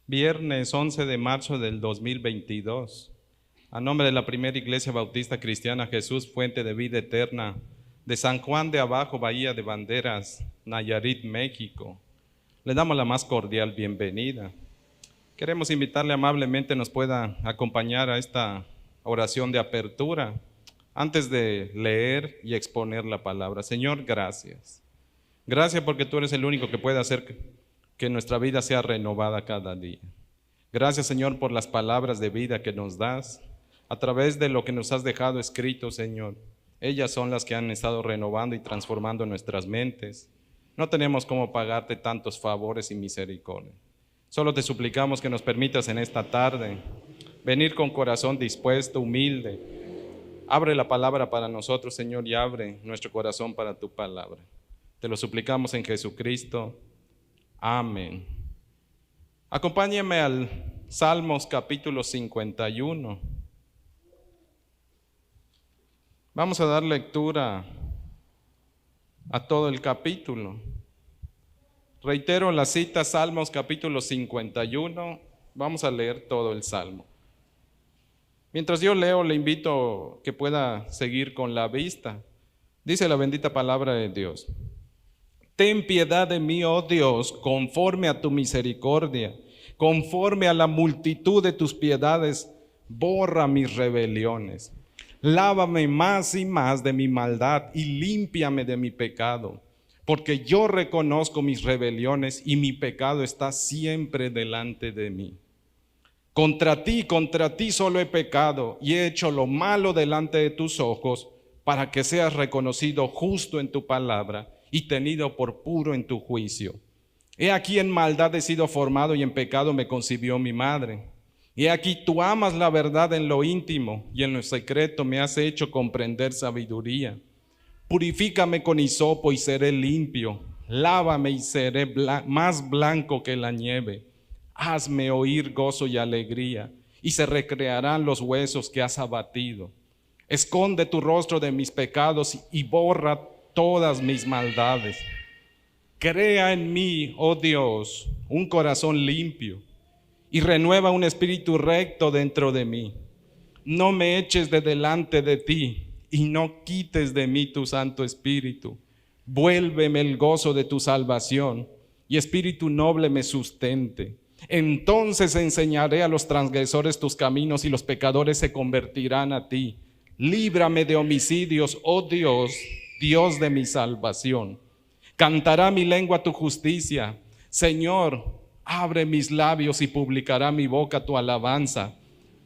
Viernes 11 de marzo del 2022. A nombre de la Primera Iglesia Bautista Cristiana Jesús, Fuente de Vida Eterna, de San Juan de Abajo, Bahía de Banderas, Nayarit, México, le damos la más cordial bienvenida. Queremos invitarle amablemente nos pueda acompañar a esta oración de apertura antes de leer y exponer la palabra. Señor, gracias. Gracias porque tú eres el único que puede hacer que nuestra vida sea renovada cada día. Gracias, Señor, por las palabras de vida que nos das a través de lo que nos has dejado escrito, Señor. Ellas son las que han estado renovando y transformando nuestras mentes. No tenemos cómo pagarte tantos favores y misericordia. Solo te suplicamos que nos permitas en esta tarde venir con corazón dispuesto, humilde. Abre la palabra para nosotros, Señor, y abre nuestro corazón para tu palabra. Te lo suplicamos en Jesucristo. Amén. Acompáñenme al Salmos capítulo 51. Vamos a dar lectura a todo el capítulo. Reitero la cita, Salmos capítulo 51. Vamos a leer todo el Salmo. Mientras yo leo, le invito que pueda seguir con la vista. Dice la bendita palabra de Dios. Ten piedad de mí, oh Dios, conforme a tu misericordia, conforme a la multitud de tus piedades, borra mis rebeliones. Lávame más y más de mi maldad y límpiame de mi pecado, porque yo reconozco mis rebeliones y mi pecado está siempre delante de mí. Contra ti solo he pecado y he hecho lo malo delante de tus ojos, para que seas reconocido justo en tu palabra y tenido por puro en tu juicio. He aquí en maldad he sido formado y en pecado me concibió mi madre. He aquí tú amas la verdad en lo íntimo y en lo secreto me has hecho comprender sabiduría. Purifícame con hisopo y seré limpio. Lávame y seré más blanco que la nieve. Hazme oír gozo y alegría y se recrearán los huesos que has abatido. Esconde tu rostro de mis pecados y borra todas mis maldades. Crea en mí, oh Dios, un corazón limpio y renueva un espíritu recto dentro de mí. No me eches de delante de ti y no quites de mí tu Santo Espíritu. Vuélveme el gozo de tu salvación y espíritu noble me sustente. Entonces enseñaré a los transgresores tus caminos y los pecadores se convertirán a ti. Líbrame de homicidios, oh Dios, Dios de mi salvación. Cantará mi lengua tu justicia. Señor, abre mis labios y publicará mi boca tu alabanza.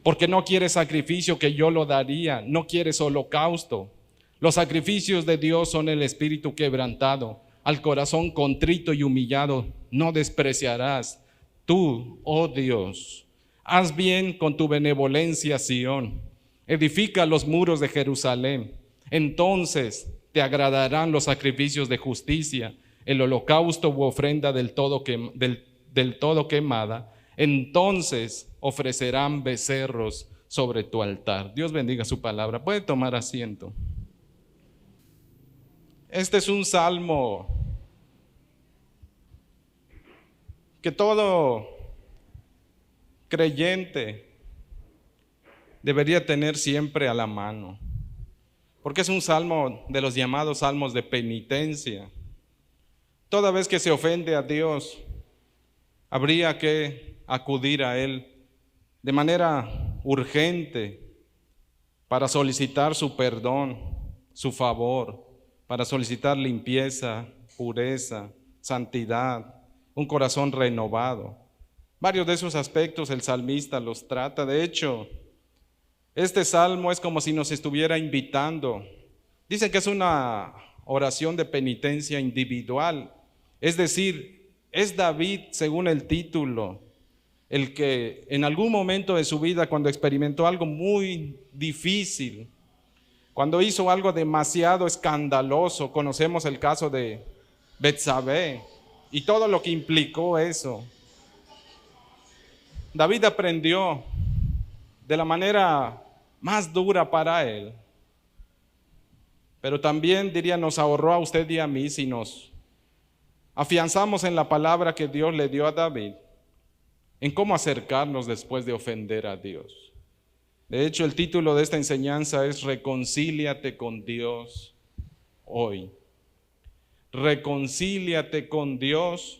Porque no quieres sacrificio que yo lo daría, no quieres holocausto. Los sacrificios de Dios son el espíritu quebrantado. Al corazón contrito y humillado no despreciarás. Tú, oh Dios, haz bien con tu benevolencia, Sión. Edifica los muros de Jerusalén. Entonces te agradarán los sacrificios de justicia, el holocausto u ofrenda del todo quemada. Entonces ofrecerán becerros sobre tu altar. Dios bendiga su palabra. Puede tomar asiento. Este es un salmo que todo creyente debería tener siempre a la mano, porque es un salmo de los llamados salmos de penitencia. Toda vez que se ofende a Dios, habría que acudir a Él de manera urgente para solicitar su perdón, su favor, para solicitar limpieza, pureza, santidad, un corazón renovado. Varios de esos aspectos el salmista los trata. De hecho, este salmo es como si nos estuviera invitando. Dice que es una oración de penitencia individual. Es decir, es David, según el título, el que en algún momento de su vida, cuando experimentó algo muy difícil, cuando hizo algo demasiado escandaloso, conocemos el caso de Betsabé y todo lo que implicó eso. David aprendió de la manera más dura para él, pero también diría nos ahorró a usted y a mí si nos afianzamos en la palabra que Dios le dio a David. en cómo acercarnos después de ofender a Dios. De hecho, el título de esta enseñanza es Reconcíliate con Dios hoy. Reconcíliate con Dios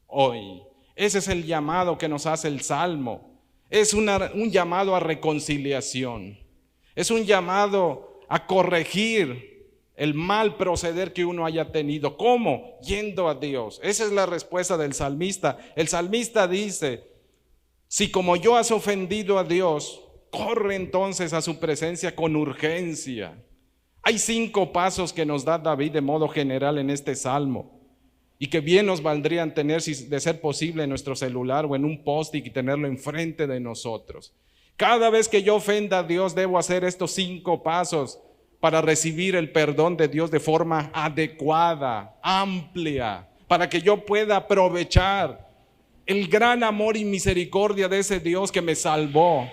hoy. Ese es el llamado que nos hace el Salmo. Es un llamado a reconciliación. Es un llamado a corregir el mal proceder que uno haya tenido. ¿Cómo? Yendo a Dios. Esa es la respuesta del salmista. El salmista dice: si como yo has ofendido a Dios, corre entonces a su presencia con urgencia. Hay 5 pasos que nos da David de modo general en este salmo y que bien nos valdrían tener, si de ser posible, en nuestro celular o en un post-it y tenerlo enfrente de nosotros. Cada vez que yo ofenda a Dios, debo hacer estos 5 pasos para recibir el perdón de Dios de forma adecuada, amplia, para que yo pueda aprovechar el gran amor y misericordia de ese Dios que me salvó.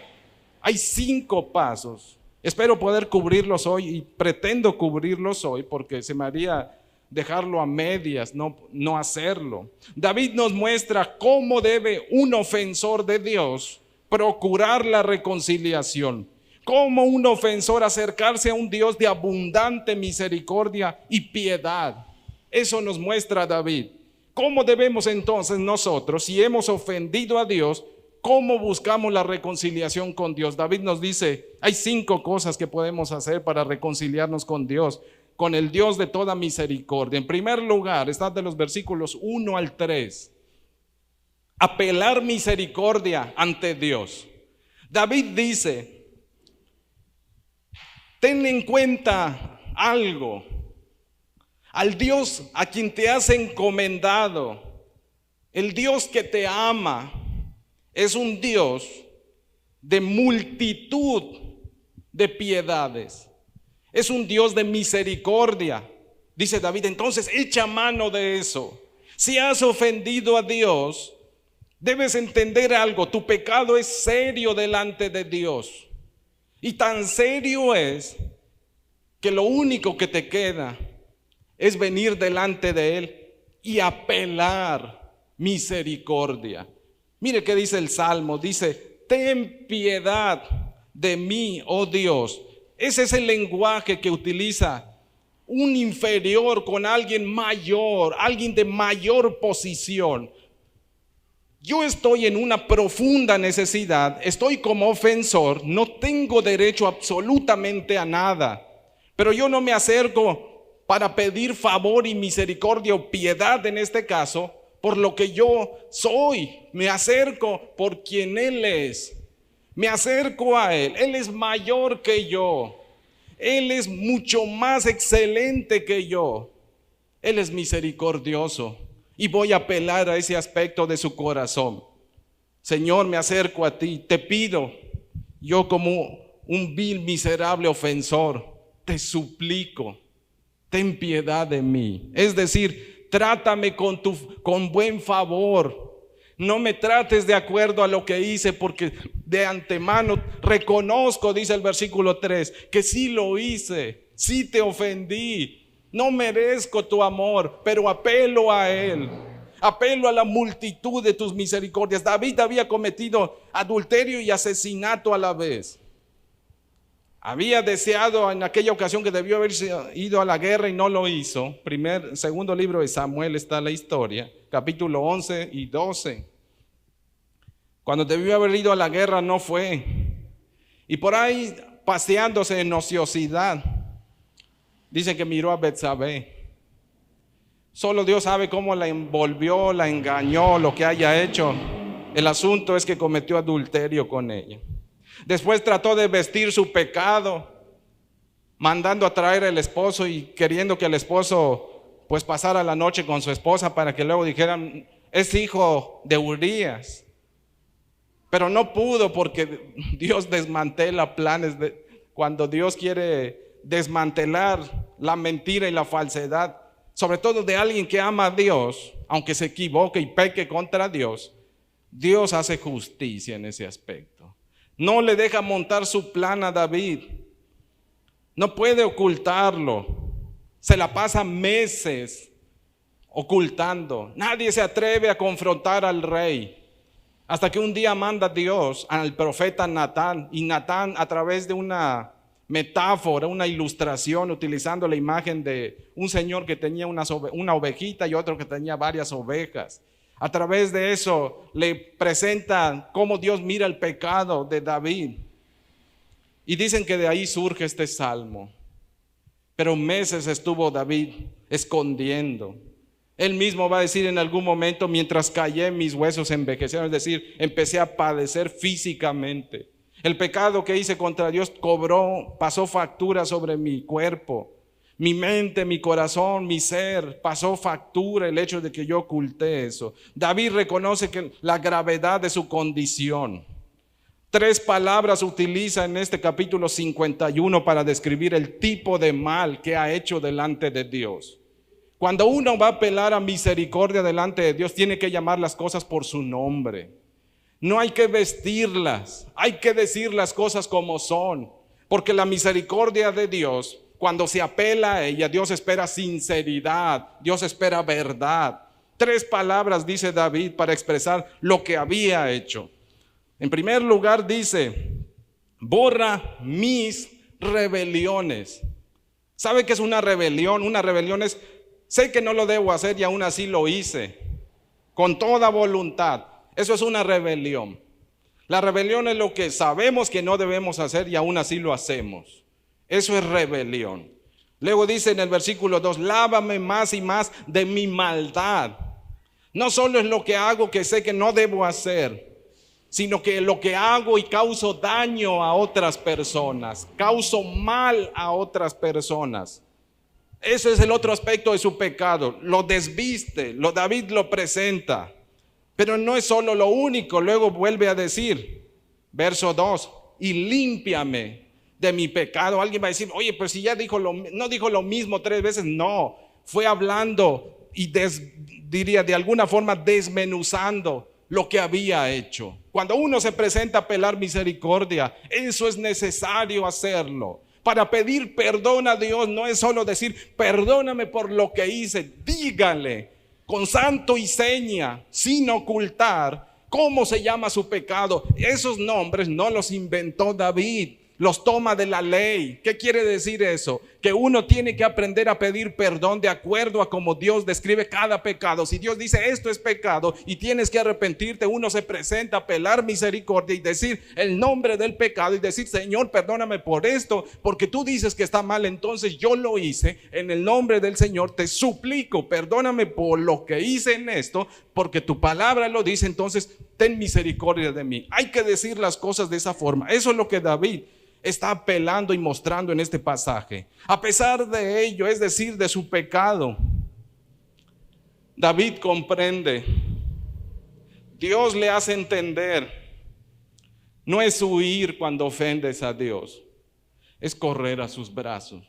Hay 5 pasos. Espero poder cubrirlos hoy y pretendo cubrirlos hoy porque se me haría dejarlo a medias, no hacerlo. David nos muestra cómo debe un ofensor de Dios procurar la reconciliación. Cómo un ofensor acercarse a un Dios de abundante misericordia y piedad. Eso nos muestra David. ¿Cómo debemos entonces nosotros, si hemos ofendido a Dios, cómo buscamos la reconciliación con Dios? David nos dice, hay 5 cosas que podemos hacer para reconciliarnos con Dios, con el Dios de toda misericordia. En primer lugar, está de los versículos 1 al 3. Apelar misericordia ante Dios. David dice, ten en cuenta algo. Al Dios a quien te has encomendado, el Dios que te ama, es un Dios de multitud de piedades. Es un Dios de misericordia. Dice David, entonces echa mano de eso. Si has ofendido a Dios, debes entender algo. Tu pecado es serio delante de Dios. Y tan serio es que lo único que te queda es venir delante de Él y apelar misericordia. Mire qué dice el Salmo, dice, ten piedad de mí, oh Dios. Ese es el lenguaje que utiliza un inferior con alguien mayor, alguien de mayor posición. Yo estoy en una profunda necesidad, estoy como ofensor, no tengo derecho absolutamente a nada, pero yo no me acerco para pedir favor y misericordia o piedad en este caso, por lo que yo soy. Me acerco por quien Él es. Me acerco a Él. Él es mayor que yo. Él es mucho más excelente que yo. Él es misericordioso. Y voy a apelar a ese aspecto de su corazón. Señor, me acerco a ti. Te pido, yo como un vil, miserable ofensor, te suplico, ten piedad de mí. Es decir, trátame con buen favor. No me trates de acuerdo a lo que hice, porque de antemano reconozco, dice el versículo 3, que sí lo hice, sí te ofendí. No merezco tu amor, pero apelo a Él. Apelo a la multitud de tus misericordias. David había cometido adulterio y asesinato a la vez. Había deseado en aquella ocasión que debió haber ido a la guerra y no lo hizo. Segundo libro de Samuel está la historia, capítulo 11 y 12. Cuando debió haber ido a la guerra no fue. Y por ahí paseándose en ociosidad, dice que miró a Betsabé. Solo Dios sabe cómo la envolvió, la engañó, lo que haya hecho. El asunto es que cometió adulterio con ella. Después trató de vestir su pecado, mandando a traer al esposo y queriendo que el esposo pues pasara la noche con su esposa para que luego dijeran, es hijo de Urías. Pero no pudo, porque Dios desmantela planes. Cuando Dios quiere desmantelar la mentira y la falsedad, sobre todo de alguien que ama a Dios, aunque se equivoque y peque contra Dios, Dios hace justicia en ese aspecto. No le deja montar su plan a David. No puede ocultarlo. Se la pasa meses ocultando. Nadie se atreve a confrontar al rey. Hasta que un día manda Dios al profeta Natán, y Natán, a través de una metáfora, una ilustración, utilizando la imagen de un señor que tenía una ovejita y otro que tenía varias ovejas, a través de eso le presenta cómo Dios mira el pecado de David. Y dicen que de ahí surge este salmo. Pero meses estuvo David escondiendo. Él mismo va a decir en algún momento: mientras callé, mis huesos envejecieron. Es decir, empecé a padecer físicamente. El pecado que hice contra Dios pasó factura sobre mi cuerpo. Mi mente, mi corazón, mi ser, pasó factura el hecho de que yo oculté eso. David reconoce que la gravedad de su condición. 3 palabras utiliza en este capítulo 51 para describir el tipo de mal que ha hecho delante de Dios. Cuando uno va a apelar a misericordia delante de Dios, tiene que llamar las cosas por su nombre. No hay que vestirlas, hay que decir las cosas como son, porque la misericordia de Dios, cuando se apela a ella, Dios espera sinceridad, Dios espera verdad. 3 palabras dice David para expresar lo que había hecho. En primer lugar dice: borra mis rebeliones. ¿Sabe qué es una rebelión? Una rebelión es: sé que no lo debo hacer y aún así lo hice, con toda voluntad. Eso es una rebelión. La rebelión es lo que sabemos que no debemos hacer y aún así lo hacemos. Eso es rebelión. Luego dice en el versículo 2: lávame más y más de mi maldad. No solo es lo que hago que sé que no debo hacer, sino que lo que hago y causo daño a otras personas, causo mal a otras personas. Ese es el otro aspecto de su pecado. Lo desviste, David lo presenta. Pero no es solo lo único. Luego vuelve a decir, verso 2: y límpiame de mi pecado. Alguien va a decir: oye, pues si ya no dijo lo mismo 3 veces. No, fue hablando y diría de alguna forma desmenuzando lo que había hecho. Cuando uno se presenta a apelar misericordia, eso es necesario hacerlo. Para pedir perdón a Dios no es solo decir: perdóname por lo que hice. Dígale con santo y seña, sin ocultar, cómo se llama su pecado. Esos nombres no los inventó David, los toma de la ley. ¿Qué quiere decir eso? Que uno tiene que aprender a pedir perdón de acuerdo a cómo Dios describe cada pecado. Si Dios dice esto es pecado y tienes que arrepentirte, uno se presenta a apelar misericordia y decir el nombre del pecado y decir: Señor, perdóname por esto, porque tú dices que está mal, entonces yo lo hice. En el nombre del Señor te suplico, perdóname por lo que hice en esto, porque tu palabra lo dice, entonces ten misericordia de mí. Hay que decir las cosas de esa forma. Eso es lo que David está apelando y mostrando en este pasaje. A pesar de ello, es decir, de su pecado, David comprende. Dios le hace entender: no es huir cuando ofendes a Dios, es correr a sus brazos,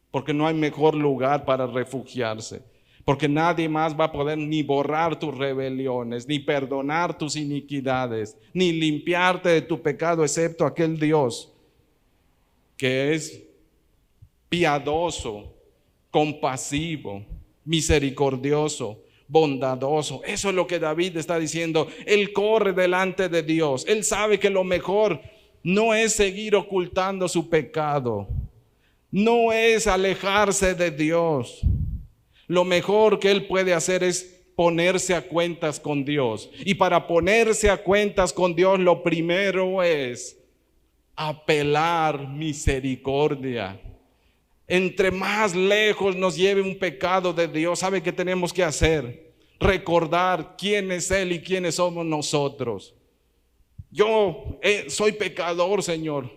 porque no hay mejor lugar para refugiarse, porque nadie más va a poder ni borrar tus rebeliones, ni perdonar tus iniquidades, ni limpiarte de tu pecado, excepto aquel Dios que es piadoso, compasivo, misericordioso, bondadoso. Eso es lo que David está diciendo. Él corre delante de Dios. Él sabe que lo mejor no es seguir ocultando su pecado, no es alejarse de Dios. Lo mejor que él puede hacer es ponerse a cuentas con Dios. Y para ponerse a cuentas con Dios, lo primero es apelar misericordia. Entre más lejos nos lleve un pecado de Dios, ¿sabe qué tenemos que hacer? Recordar quién es Él y quiénes somos nosotros. Yo soy pecador, Señor,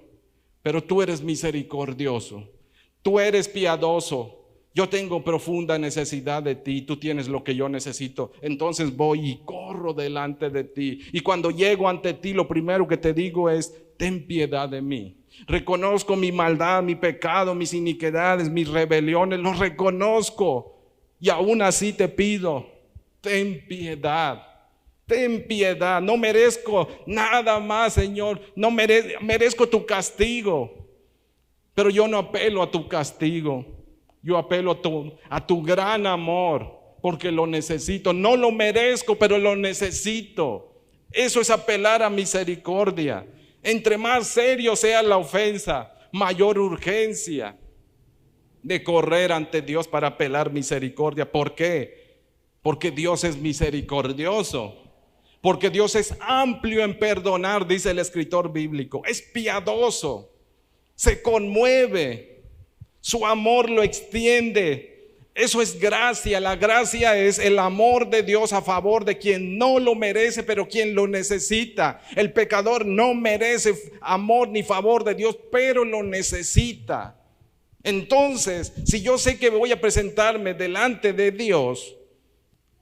pero tú eres misericordioso, tú eres piadoso. Yo tengo profunda necesidad de ti, tú tienes lo que yo necesito. Entonces voy y corro delante de ti. Y cuando llego ante ti, lo primero que te digo es: ten piedad de mí. Reconozco mi maldad, mi pecado, mis iniquidades, mis rebeliones, los reconozco. Y aún así te pido: ten piedad. Ten piedad. No merezco nada más, Señor. No merezco tu castigo. Pero yo no apelo a tu castigo. Yo apelo a tu gran amor, porque lo necesito. No lo merezco, pero lo necesito. Eso es apelar a misericordia. Entre más serio sea la ofensa, mayor urgencia de correr ante Dios para apelar misericordia. ¿Por qué? Porque Dios es misericordioso. Porque Dios es amplio en perdonar, dice el escritor bíblico. Es piadoso, se conmueve, su amor lo extiende. Eso es gracia. La gracia es el amor de Dios a favor de quien no lo merece, pero quien lo necesita. El pecador no merece amor ni favor de Dios, pero lo necesita. Entonces, si yo sé que voy a presentarme delante de Dios,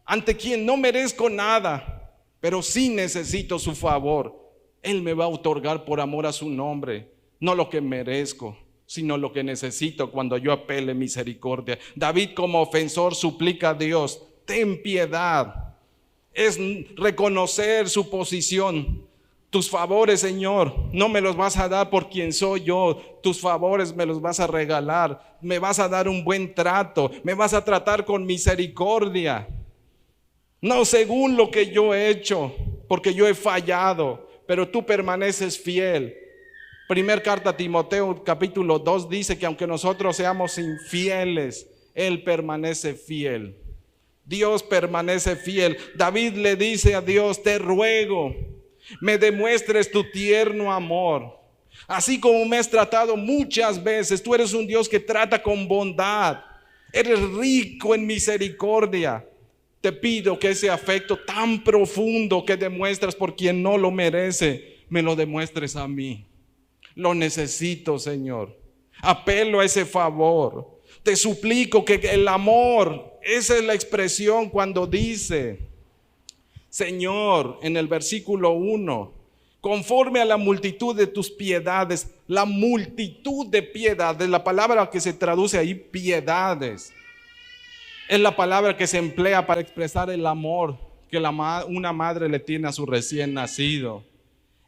ante quien no merezco nada, pero sí necesito su favor, Él me va a otorgar por amor a su nombre, no lo que merezco, sino lo que necesito cuando yo apele misericordia. David, como ofensor, suplica a Dios: ten piedad. Es reconocer su posición. Tus favores, Señor, no me los vas a dar por quien soy yo. Tus favores me los vas a regalar. Me vas a dar un buen trato. Me vas a tratar con misericordia. No según lo que yo he hecho, porque yo he fallado, pero tú permaneces fiel. Primer carta a Timoteo, capítulo 2, dice que aunque nosotros seamos infieles, Él permanece fiel. Dios permanece fiel. David le dice a Dios: te ruego, me demuestres tu tierno amor. Así como me has tratado muchas veces, tú eres un Dios que trata con bondad. Eres rico en misericordia. Te pido que ese afecto tan profundo que demuestras por quien no lo merece, me lo demuestres a mí. Lo necesito, Señor. Apelo a ese favor. Te suplico que el amor, esa es la expresión cuando dice, Señor, en el versículo 1, conforme a la multitud de tus piedades. La multitud de piedades, la palabra que se traduce ahí, piedades, es la palabra que se emplea para expresar el amor que una madre le tiene a su recién nacido.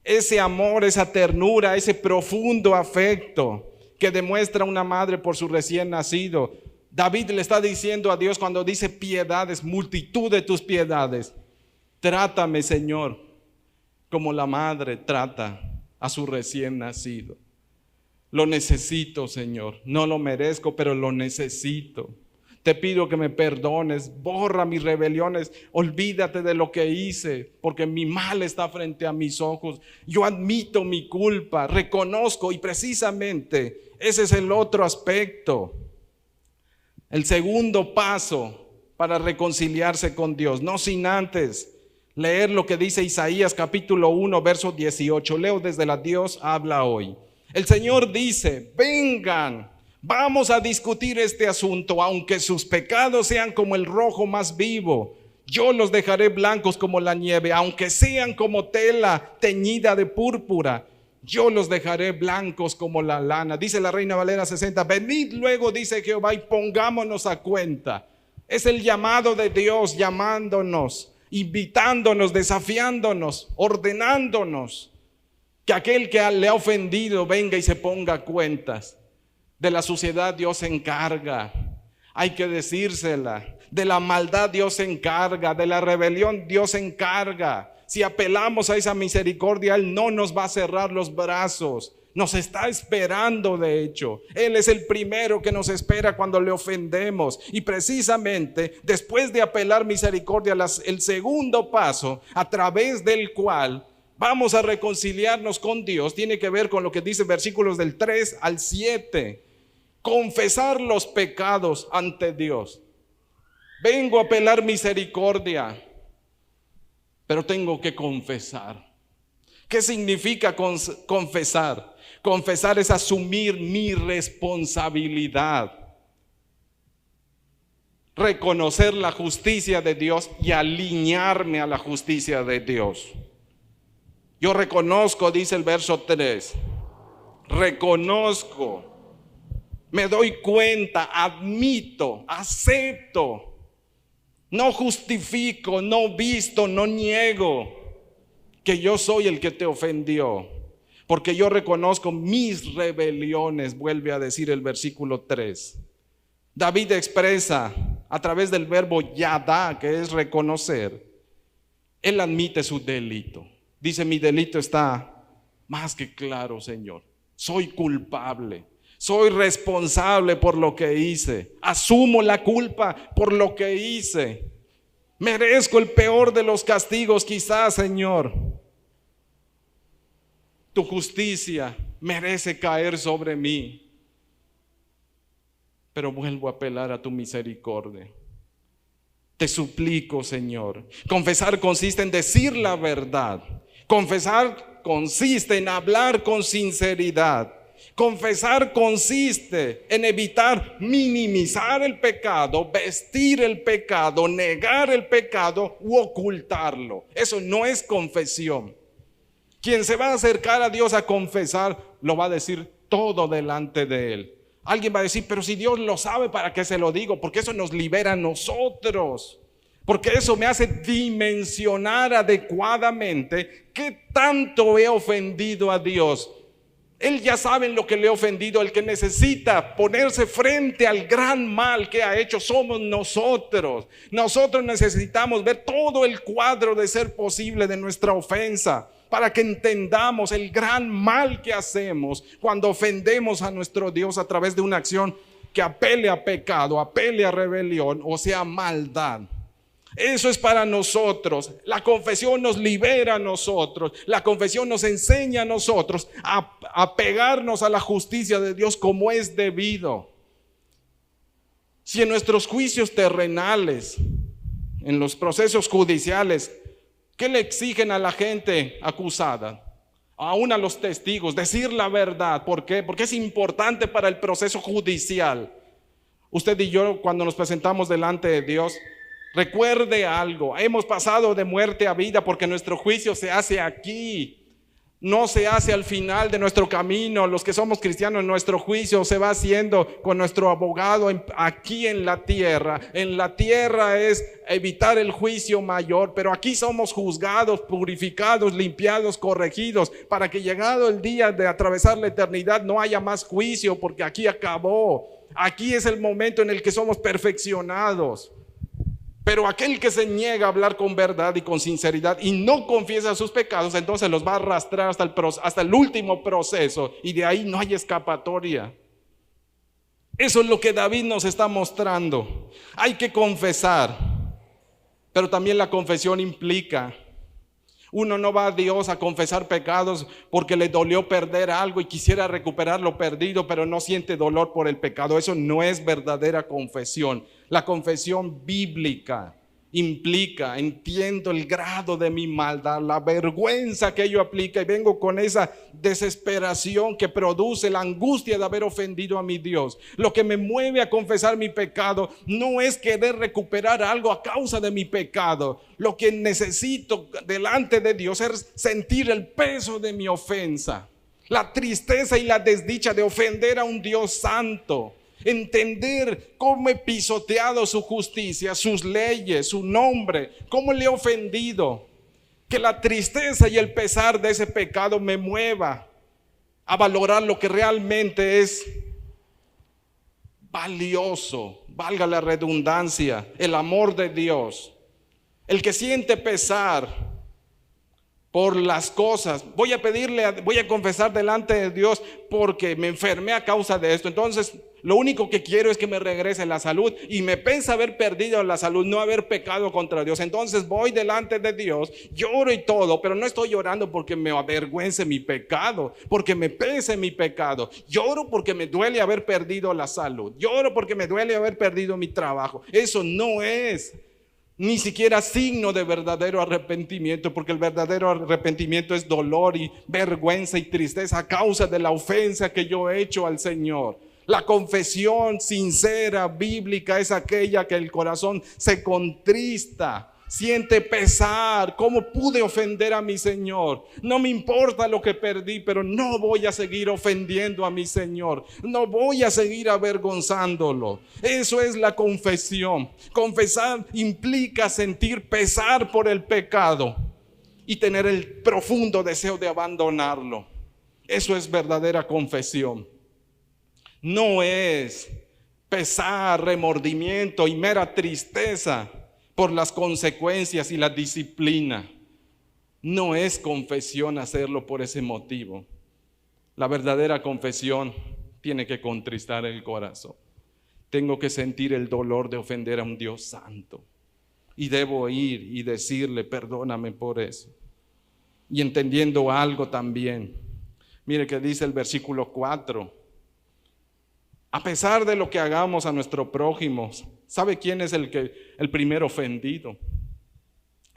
Ese amor, esa ternura, ese profundo afecto que demuestra una madre por su recién nacido. David le está diciendo a Dios cuando dice piedades, multitud de tus piedades. Trátame, Señor, como la madre trata a su recién nacido. Lo necesito, Señor. No lo merezco, pero lo necesito. Te pido que me perdones, borra mis rebeliones, olvídate de lo que hice, porque mi mal está frente a mis ojos. Yo admito mi culpa, reconozco, y precisamente ese es el otro aspecto. El segundo paso para reconciliarse con Dios, no sin antes leer lo que dice Isaías capítulo 1, verso 18. Leo desde la Dios habla hoy. El Señor dice: vengan, vamos a discutir este asunto. Aunque sus pecados sean como el rojo más vivo, yo los dejaré blancos como la nieve. Aunque sean como tela teñida de púrpura, yo los dejaré blancos como la lana. Dice la Reina Valera 60. Venid luego, dice Jehová, y pongámonos a cuenta. Es el llamado de Dios, llamándonos, invitándonos, desafiándonos, ordenándonos que aquel que le ha ofendido venga y se ponga a cuentas. De la suciedad Dios se encarga, hay que decírsela. De la maldad Dios se encarga, de la rebelión Dios se encarga. Si apelamos a esa misericordia, Él no nos va a cerrar los brazos. Nos está esperando, de hecho. Él es el primero que nos espera cuando le ofendemos. Y precisamente después de apelar misericordia, el segundo paso a través del cual vamos a reconciliarnos con Dios tiene que ver con lo que dice versículos del 3 al 7. Confesar los pecados ante Dios. Vengo a apelar misericordia, pero tengo que confesar. ¿Qué significa confesar? Confesar es asumir mi responsabilidad, reconocer la justicia de Dios y alinearme a la justicia de Dios. Yo reconozco, dice el verso 3, reconozco, me doy cuenta, admito, acepto, no justifico, no visto, no niego que yo soy el que te ofendió, porque yo reconozco mis rebeliones, vuelve a decir el versículo 3. David expresa a través del verbo yadá, que es reconocer, Él admite su delito. Dice: mi delito está más que claro, Señor. Soy culpable. Soy responsable por lo que hice. Asumo la culpa por lo que hice. Merezco el peor de los castigos, quizás, Señor. Tu justicia merece caer sobre mí. Pero vuelvo a apelar a tu misericordia. Te suplico, Señor. Confesar consiste en decir la verdad. Confesar consiste en hablar con sinceridad. Confesar consiste en evitar minimizar el pecado, vestir el pecado, negar el pecado u ocultarlo. Eso no es confesión. Quien se va a acercar a Dios a confesar, lo va a decir todo delante de Él. Alguien va a decir: pero si Dios lo sabe, ¿para qué se lo digo? Porque eso nos libera a nosotros. Porque eso me hace dimensionar adecuadamente qué tanto he ofendido a Dios. Él ya sabe en lo que le he ofendido. El que necesita ponerse frente al gran mal que ha hecho somos nosotros. Nosotros necesitamos ver todo el cuadro de ser posible de nuestra ofensa, para que entendamos el gran mal que hacemos cuando ofendemos a nuestro Dios a través de una acción que apele a pecado, apele a rebelión, o sea, maldad. Eso es para nosotros. La confesión nos libera a nosotros. La confesión nos enseña a nosotros a pegarnos a la justicia de Dios como es debido. Si en nuestros juicios terrenales, en los procesos judiciales, ¿qué le exigen a la gente acusada? Aún a los testigos, decir la verdad. ¿Por qué? Porque es importante para el proceso judicial. Usted y yo, cuando nos presentamos delante de Dios, recuerde algo: hemos pasado de muerte a vida porque nuestro juicio se hace aquí. No se hace al final de nuestro camino. Los que somos cristianos, nuestro juicio se va haciendo con nuestro abogado aquí en la tierra. En la tierra es evitar el juicio mayor, pero aquí somos juzgados, purificados, limpiados, corregidos, para que llegado el día de atravesar la eternidad no haya más juicio, porque aquí acabó. Aquí es el momento en el que somos perfeccionados. Pero aquel que se niega a hablar con verdad y con sinceridad y no confiesa sus pecados, entonces los va a arrastrar hasta el último proceso, y de ahí no hay escapatoria. Eso es lo que David nos está mostrando. Hay que confesar, pero también la confesión implica: uno no va a Dios a confesar pecados porque le dolió perder algo y quisiera recuperar lo perdido, pero no siente dolor por el pecado. Eso no es verdadera confesión. La confesión bíblica implica: entiendo el grado de mi maldad, la vergüenza que ello aplica, y vengo con esa desesperación que produce la angustia de haber ofendido a mi Dios. Lo que me mueve a confesar mi pecado no es querer recuperar algo a causa de mi pecado. Lo que necesito delante de Dios es sentir el peso de mi ofensa, la tristeza y la desdicha de ofender a un Dios santo. Entender cómo he pisoteado su justicia, sus leyes, su nombre, cómo le he ofendido. Que la tristeza y el pesar de ese pecado me mueva a valorar lo que realmente es valioso, valga la redundancia, el amor de Dios. El que siente pesar por las cosas, voy a confesar delante de Dios porque me enfermé a causa de esto. Entonces lo único que quiero es que me regrese la salud, y me pesa haber perdido la salud, no haber pecado contra Dios. Entonces voy delante de Dios, lloro y todo, pero no estoy llorando porque me avergüence mi pecado, porque me pese mi pecado. Lloro porque me duele haber perdido la salud, lloro porque me duele haber perdido mi trabajo. Eso no es ni siquiera signo de verdadero arrepentimiento, porque el verdadero arrepentimiento es dolor y vergüenza y tristeza a causa de la ofensa que yo he hecho al Señor. La confesión sincera, bíblica, es aquella que el corazón se contrista, siente pesar. ¿Cómo pude ofender a mi Señor? No me importa lo que perdí, pero no voy a seguir ofendiendo a mi Señor. No voy a seguir avergonzándolo. Eso es la confesión. Confesar implica sentir pesar por el pecado y tener el profundo deseo de abandonarlo. Eso es verdadera confesión. No es pesar, remordimiento y mera tristeza por las consecuencias y la disciplina. No es confesión hacerlo por ese motivo. La verdadera confesión tiene que contristar el corazón. Tengo que sentir el dolor de ofender a un Dios santo. Y debo ir y decirle, perdóname por eso. Y entendiendo algo también. Mire que dice el versículo 4. A pesar de lo que hagamos a nuestro prójimo, ¿sabe quién es el primer ofendido?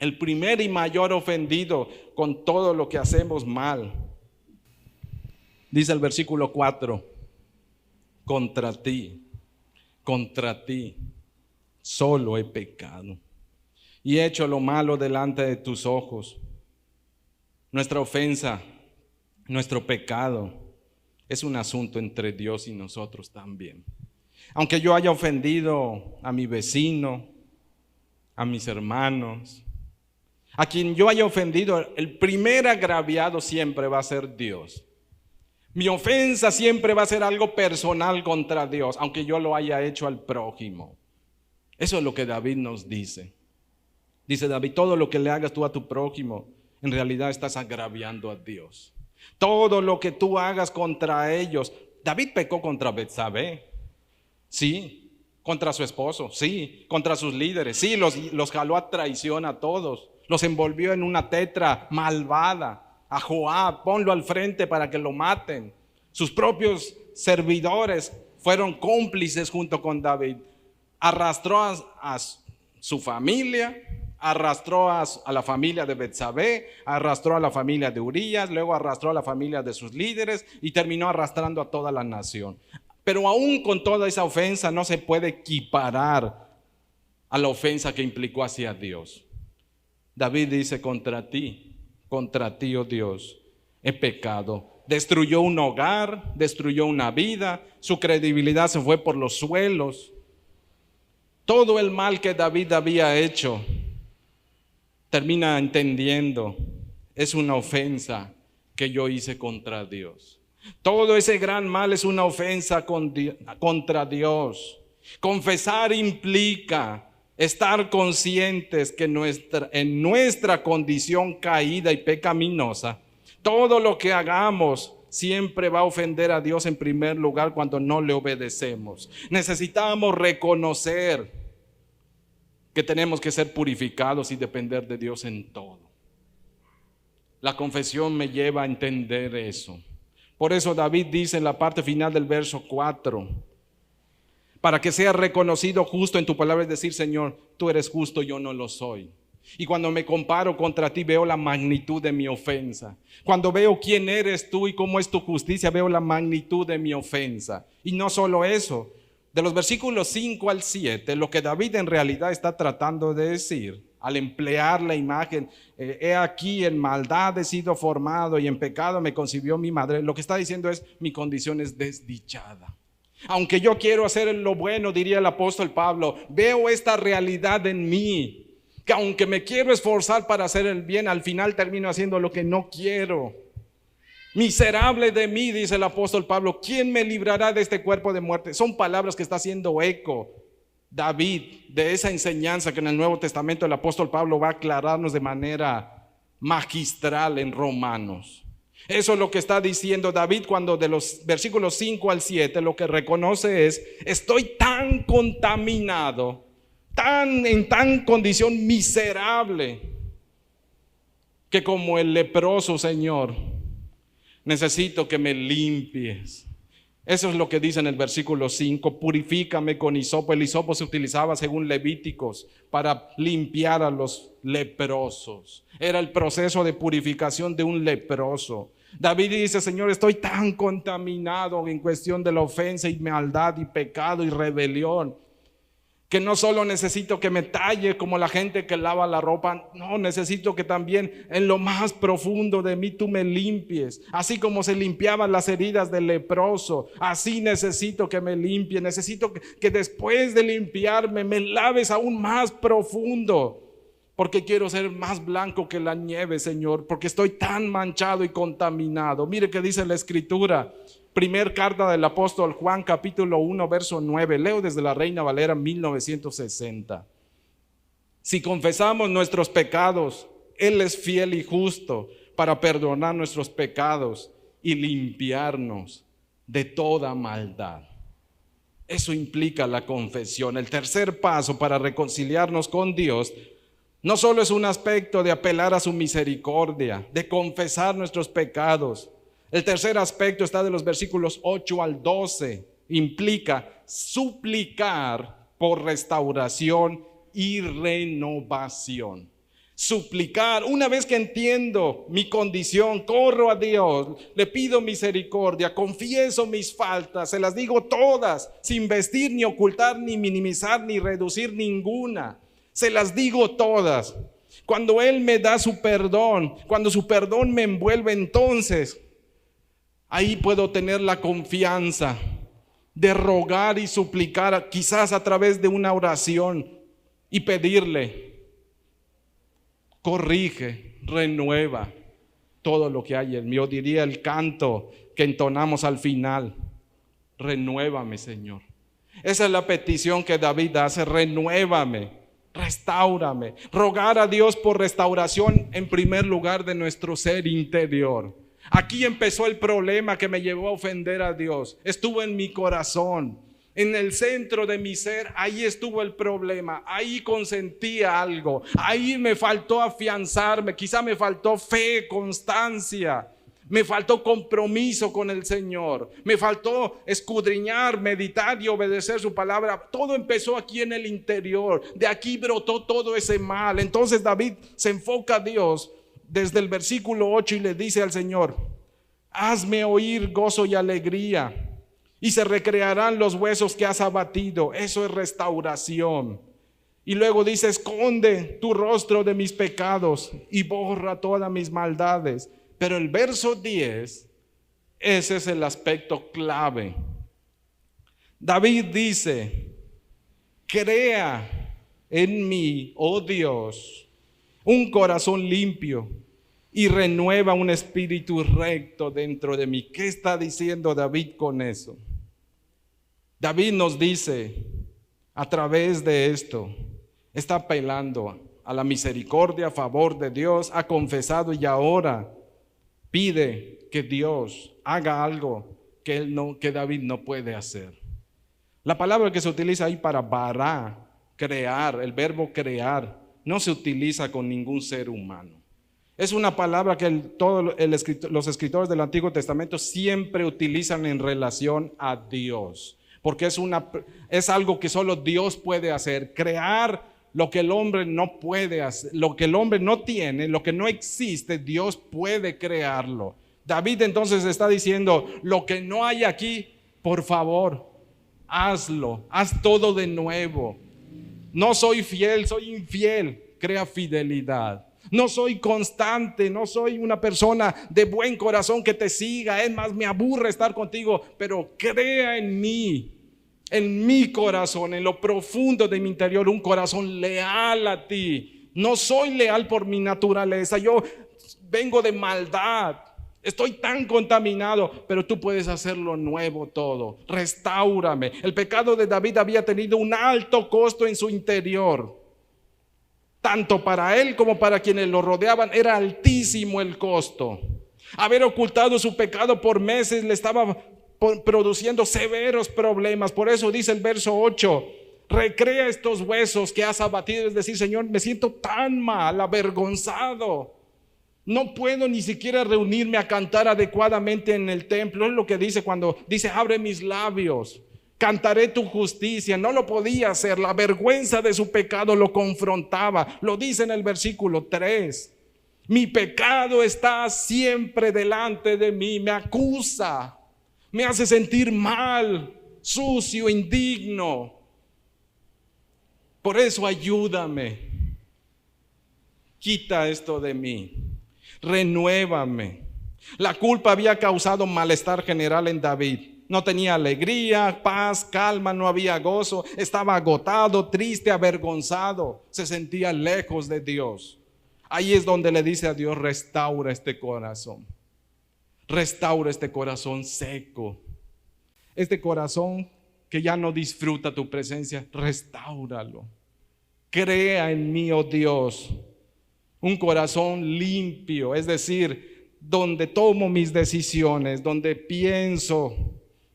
El primer y mayor ofendido con todo lo que hacemos mal. Dice el versículo 4. Contra ti, solo he pecado y he hecho lo malo delante de tus ojos. Nuestra ofensa, nuestro pecado es un asunto entre Dios y nosotros también. Aunque yo haya ofendido a mi vecino, a mis hermanos, a quien yo haya ofendido, el primer agraviado siempre va a ser Dios. Mi ofensa siempre va a ser algo personal contra Dios, aunque yo lo haya hecho al prójimo. Eso es lo que David nos dice. Dice David, todo lo que le hagas tú a tu prójimo, en realidad estás agraviando a Dios. Todo lo que tú hagas contra ellos. David pecó contra Betsabé, sí. Contra su esposo, sí. Contra sus líderes, sí. Los jaló a traición a todos. Los envolvió en una tetra malvada. A Joab, ponlo al frente para que lo maten. Sus propios servidores fueron cómplices junto con David. Arrastró a su familia, arrastró a la familia de Betsabé, arrastró a la familia de Urías, luego arrastró a la familia de sus líderes y terminó arrastrando a toda la nación. Pero aún con toda esa ofensa no se puede equiparar a la ofensa que implicó hacia Dios. David dice, contra ti, oh Dios, he pecado. Destruyó un hogar, destruyó una vida, su credibilidad se fue por los suelos. Todo el mal que David había hecho, termina entendiendo, es una ofensa que yo hice contra Dios. Todo ese gran mal es una ofensa contra Dios. Confesar implica estar conscientes que en nuestra condición caída y pecaminosa, todo lo que hagamos siempre va a ofender a Dios en primer lugar cuando no le obedecemos. Necesitamos reconocer que tenemos que ser purificados y depender de Dios en todo. La confesión me lleva a entender eso. Por eso David dice en la parte final del verso 4, para que sea reconocido justo en tu palabra, es decir, Señor, tú eres justo, yo no lo soy. Y cuando me comparo contra ti, veo la magnitud de mi ofensa. Cuando veo quién eres tú y cómo es tu justicia, veo la magnitud de mi ofensa. Y no solo eso, de los versículos 5 al 7, lo que David en realidad está tratando de decir, al emplear la imagen, he aquí en maldad he sido formado y en pecado me concibió mi madre. Lo que está diciendo es, mi condición es desdichada. Aunque yo quiero hacer lo bueno, diría el apóstol Pablo, veo esta realidad en mí, que aunque me quiero esforzar para hacer el bien, al final termino haciendo lo que no quiero. Miserable de mí, dice el apóstol Pablo, ¿quién me librará de este cuerpo de muerte? Son palabras que está haciendo eco David de esa enseñanza que en el Nuevo Testamento el apóstol Pablo va a aclararnos de manera magistral en Romanos. Eso es lo que está diciendo David cuando de los versículos 5 al 7 lo que reconoce es, estoy tan contaminado, en tan condición miserable, que como el leproso, Señor, necesito que me limpies. Eso es lo que dice en el versículo 5, purifícame con hisopo. El hisopo se utilizaba según Levíticos para limpiar a los leprosos. Era el proceso de purificación de un leproso. David dice, Señor, estoy tan contaminado en cuestión de la ofensa y maldad y pecado y rebelión, que no solo necesito que me talle como la gente que lava la ropa, no, necesito que también en lo más profundo de mí tú me limpies. Así como se limpiaban las heridas del leproso, así necesito que me limpie. Necesito que después de limpiarme me laves aún más profundo, porque quiero ser más blanco que la nieve, Señor, porque estoy tan manchado y contaminado. Mire que dice la Escritura. Primer carta del apóstol Juan, capítulo 1, verso 9. Leo desde la Reina Valera 1960. Si confesamos nuestros pecados, Él es fiel y justo para perdonar nuestros pecados y limpiarnos de toda maldad. Eso implica la confesión. El tercer paso para reconciliarnos con Dios no solo es un aspecto de apelar a su misericordia, de confesar nuestros pecados. El tercer aspecto está de los versículos 8 al 12. Implica suplicar por restauración y renovación. Suplicar, una vez que entiendo mi condición, corro a Dios, le pido misericordia, confieso mis faltas, se las digo todas, sin vestir, ni ocultar, ni minimizar, ni reducir ninguna. Se las digo todas. Cuando Él me da su perdón, cuando su perdón me envuelve, entonces ahí puedo tener la confianza de rogar y suplicar, quizás a través de una oración, y pedirle: corrige, renueva todo lo que hay en mí. Yo diría el canto que entonamos al final: renuévame, Señor. Esa es la petición que David hace: renuévame, restáurame. Rogar a Dios por restauración en primer lugar de nuestro ser interior. Aquí empezó el problema que me llevó a ofender a Dios. Estuvo en mi corazón, en el centro de mi ser. Ahí estuvo el problema. Ahí consentía algo. Ahí me faltó afianzarme. Quizá me faltó fe, constancia. Me faltó compromiso con el Señor. Me faltó escudriñar, meditar y obedecer su palabra. Todo empezó aquí en el interior. De aquí brotó todo ese mal. Entonces David se enfoca a Dios desde el versículo 8 y le dice al Señor: hazme oír gozo y alegría, y se recrearán los huesos que has abatido. Eso es restauración. Y luego dice: esconde tu rostro de mis pecados y borra todas mis maldades. Pero el verso 10, ese es el aspecto clave. David dice: crea en mí, oh Dios, un corazón limpio y renueva un espíritu recto dentro de mí. ¿Qué está diciendo David con eso? David nos dice, a través de esto, está apelando a la misericordia, a favor de Dios, ha confesado y ahora pide que Dios haga algo que David no puede hacer. La palabra que se utiliza ahí para bara, crear, el verbo crear, no se utiliza con ningún ser humano. Es una palabra que los escritores del Antiguo Testamento siempre utilizan en relación a Dios, porque es algo que solo Dios puede hacer. Crear lo que el hombre no puede hacer, lo que el hombre no tiene, lo que no existe, Dios puede crearlo. David entonces está diciendo: lo que no hay aquí, por favor, hazlo, haz todo de nuevo. No soy fiel, soy infiel, crea fidelidad. No soy constante, no soy una persona de buen corazón que te siga. Es más, me aburre estar contigo, pero crea en mí, en mi corazón, en lo profundo de mi interior, un corazón leal a ti. No soy leal por mi naturaleza, yo vengo de maldad, estoy tan contaminado, pero tú puedes hacerlo nuevo todo. Restáurame. El pecado de David había tenido un alto costo en su interior. Tanto para él como para quienes lo rodeaban era altísimo el costo. Haber ocultado su pecado por meses le estaba produciendo severos problemas. Por eso dice el verso 8: recrea estos huesos que has abatido. Es decir, Señor, me siento tan mal, avergonzado. No puedo ni siquiera reunirme a cantar adecuadamente en el templo. Es lo que dice cuando dice: abre mis labios, cantaré tu justicia. No lo podía hacer. La vergüenza de su pecado lo confrontaba. Lo dice en el versículo 3: mi pecado está siempre delante de mí, me acusa, me hace sentir mal, sucio, indigno. Por eso ayúdame, quita esto de mí, renuévame. La culpa había causado malestar general en David. No tenía alegría, paz, calma, no había gozo. Estaba agotado, triste, avergonzado. Se sentía lejos de Dios. Ahí es donde le dice a Dios: restaura este corazón. Restaura este corazón seco. Este corazón que ya no disfruta tu presencia, restáuralo. Crea en mí, oh Dios, un corazón limpio, es decir, donde tomo mis decisiones, donde pienso,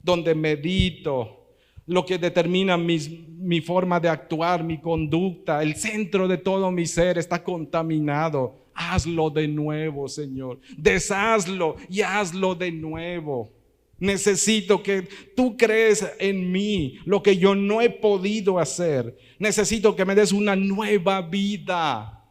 donde medito, lo que determina mi forma de actuar, mi conducta, el centro de todo mi ser está contaminado. Hazlo de nuevo, Señor. Deshazlo y hazlo de nuevo. Necesito que tú crees en mí lo que yo no he podido hacer. Necesito que me des una nueva vida.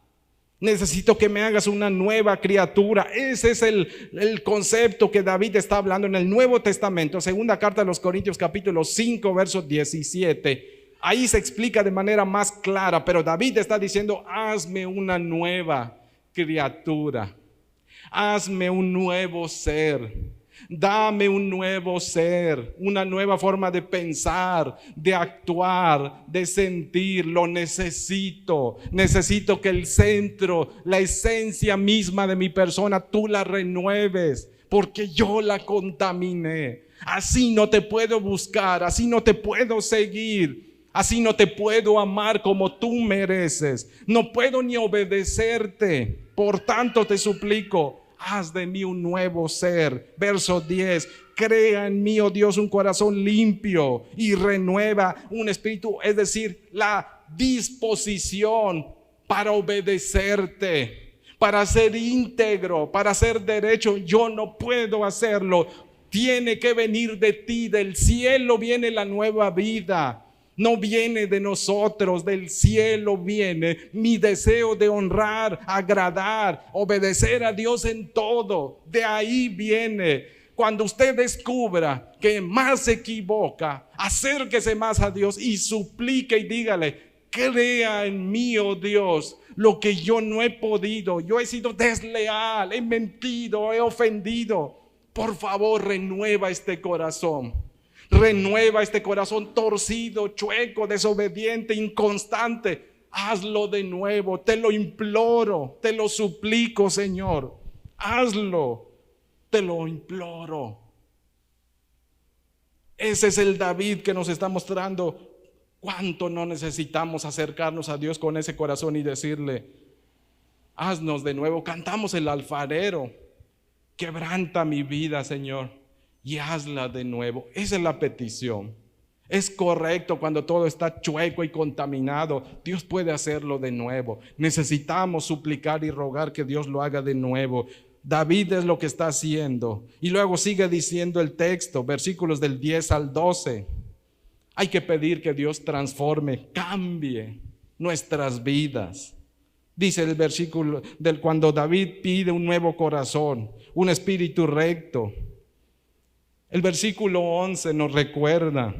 Necesito que me hagas una nueva criatura. Ese es el concepto que David está hablando en el Nuevo Testamento. Segunda carta de los Corintios, capítulo 5, verso 17. Ahí se explica de manera más clara, pero David está diciendo: hazme una nueva criatura. Hazme un nuevo ser. Dame un nuevo ser, una nueva forma de pensar, de actuar, de sentir. Lo necesito. Necesito que el centro, la esencia misma de mi persona, tú la renueves, porque yo la contaminé. Así no te puedo buscar, así no te puedo seguir, así no te puedo amar como tú mereces. No puedo ni obedecerte. Por tanto te suplico, haz de mí un nuevo ser. Verso 10. Crea en mí, oh Dios, un corazón limpio y renueva un espíritu, es decir, la disposición para obedecerte, para ser íntegro, para ser derecho. Yo no puedo hacerlo. Tiene que venir de ti. Del cielo viene la nueva vida. No viene de nosotros, del cielo viene mi deseo de honrar, agradar, obedecer a Dios en todo. De ahí viene. Cuando usted descubra que más se equivoca, acérquese más a Dios y suplique y dígale: crea en mí, oh Dios, lo que yo no he podido. Yo he sido desleal, he mentido, he ofendido. Por favor, renueva este corazón. Renueva este corazón torcido, chueco, desobediente, inconstante. Hazlo de nuevo, te lo imploro, te lo suplico, Señor. Hazlo, te lo imploro. Ese es el David que nos está mostrando cuánto no necesitamos acercarnos a Dios con ese corazón y decirle: haznos de nuevo. Cantamos el alfarero: quebranta mi vida, Señor, y hazla de nuevo. Esa es la petición. Es correcto, cuando todo está chueco y contaminado, Dios puede hacerlo de nuevo. Necesitamos suplicar y rogar que Dios lo haga de nuevo. David es lo que está haciendo. Y luego sigue diciendo el texto, versículos del 10 al 12. Hay que pedir que Dios transforme, cambie nuestras vidas. Dice el versículo del cuando David pide un nuevo corazón, un espíritu recto. El versículo 11 nos recuerda,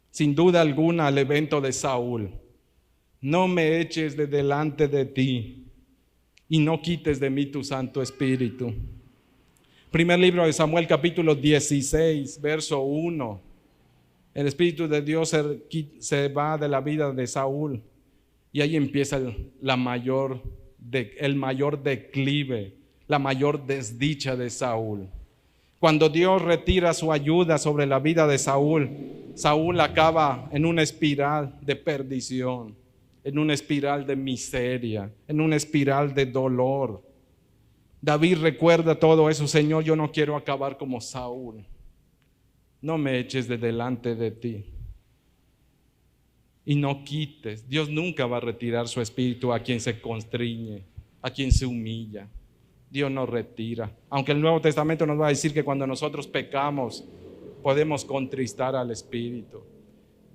sin duda alguna, al evento de Saúl. No me eches de delante de ti y no quites de mí tu Santo Espíritu. Primer libro de Samuel, capítulo 16, verso 1. El Espíritu de Dios se va de la vida de Saúl y ahí empieza el mayor declive, la mayor desdicha de Saúl. Cuando Dios retira su ayuda sobre la vida de Saúl, Saúl acaba en una espiral de perdición, en una espiral de miseria, en una espiral de dolor. David recuerda todo eso: Señor, yo no quiero acabar como Saúl. No me eches de delante de ti y no quites. Dios nunca va a retirar su espíritu a quien se constriñe, a quien se humilla. Dios nos retira. Aunque el Nuevo Testamento nos va a decir que cuando nosotros pecamos podemos contristar al Espíritu.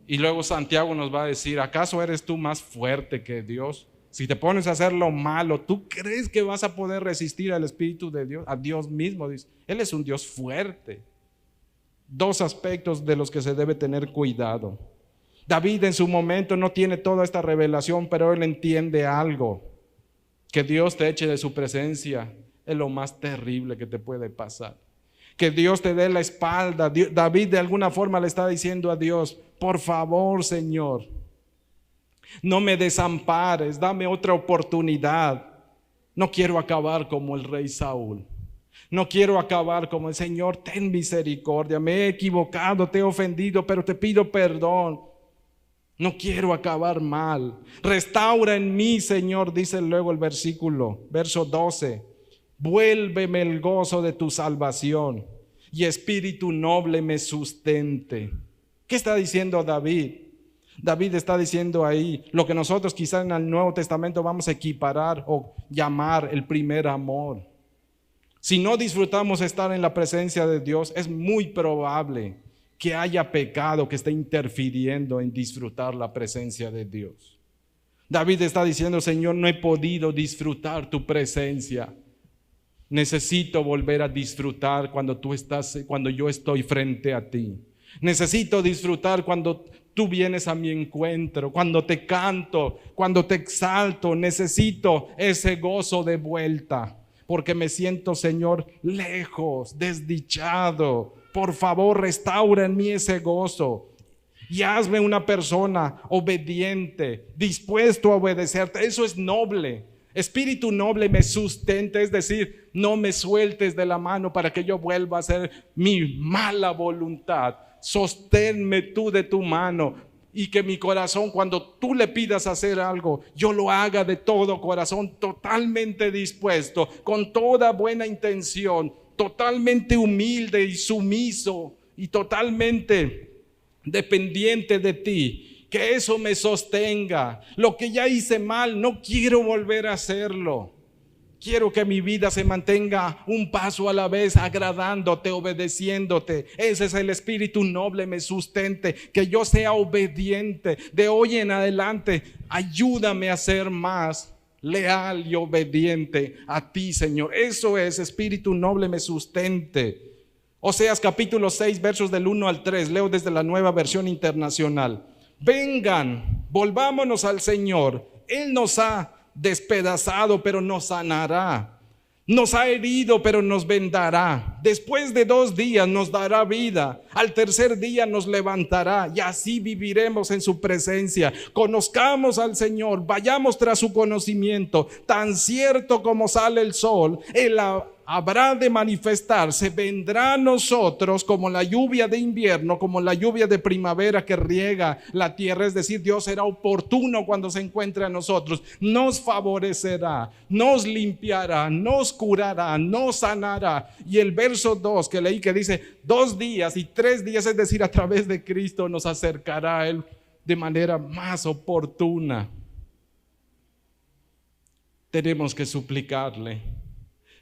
Y luego Santiago nos va a decir: ¿acaso eres tú más fuerte que Dios? Si te pones a hacer lo malo, ¿tú crees que vas a poder resistir al Espíritu de Dios? A Dios mismo, dice. Él es un Dios fuerte. Dos aspectos de los que se debe tener cuidado. David en su momento no tiene toda esta revelación, pero él entiende algo: que Dios te eche de su presencia es lo más terrible que te puede pasar. Que Dios te dé la espalda. David de alguna forma le está diciendo a Dios: por favor, Señor, no me desampares, dame otra oportunidad. No quiero acabar como el rey Saúl. No quiero acabar como el Señor. Ten misericordia, me he equivocado, te he ofendido, pero te pido perdón. No quiero acabar mal. Restaura en mí, Señor, dice luego el verso 12. Vuélveme el gozo de tu salvación y espíritu noble me sustente. ¿Qué está diciendo David? David está diciendo ahí lo que nosotros quizás en el Nuevo Testamento vamos a equiparar o llamar el primer amor. Si no disfrutamos estar en la presencia de Dios, es muy probable que haya pecado que esté interfiriendo en disfrutar la presencia de Dios. David está diciendo, Señor, no he podido disfrutar tu presencia. Necesito volver a disfrutar cuando yo estoy frente a ti. Necesito disfrutar cuando tú vienes a mi encuentro, cuando te canto, cuando te exalto. Necesito ese gozo de vuelta, porque me siento, Señor, lejos, desdichado. Por favor, restaura en mí ese gozo y hazme una persona obediente, dispuesto a obedecerte. Eso es noble. Espíritu noble me sustente, es decir, no me sueltes de la mano para que yo vuelva a hacer mi mala voluntad. Sosténme tú de tu mano y que mi corazón, cuando tú le pidas hacer algo, yo lo haga de todo corazón, totalmente dispuesto, con toda buena intención, totalmente humilde y sumiso y totalmente dependiente de ti. Que eso me sostenga. Lo que ya hice mal, no quiero volver a hacerlo. Quiero que mi vida se mantenga un paso a la vez, agradándote, obedeciéndote. Ese es el espíritu noble, me sustente, que yo sea obediente. De hoy en adelante, ayúdame a ser más leal y obediente a ti, Señor. Eso es, espíritu noble me sustente. Oseas capítulo 6, versos del 1 al 3, leo desde la Nueva Versión Internacional. Vengan, volvámonos al Señor. Él nos ha despedazado, pero nos sanará. Nos ha herido, pero nos vendará. Después de 2 días nos dará vida. Al tercer día nos levantará y así viviremos en su presencia. Conozcamos al Señor, vayamos tras su conocimiento. Tan cierto como sale el sol, Él habrá de manifestarse, vendrá a nosotros como la lluvia de invierno, como la lluvia de primavera que riega la tierra. Es decir, Dios será oportuno cuando se encuentre a nosotros, nos favorecerá, nos limpiará, nos curará, nos sanará. Y el verso 2 que leí, que dice 2 días y 3 días, es decir, a través de Cristo nos acercará a Él de manera más oportuna. Tenemos que suplicarle,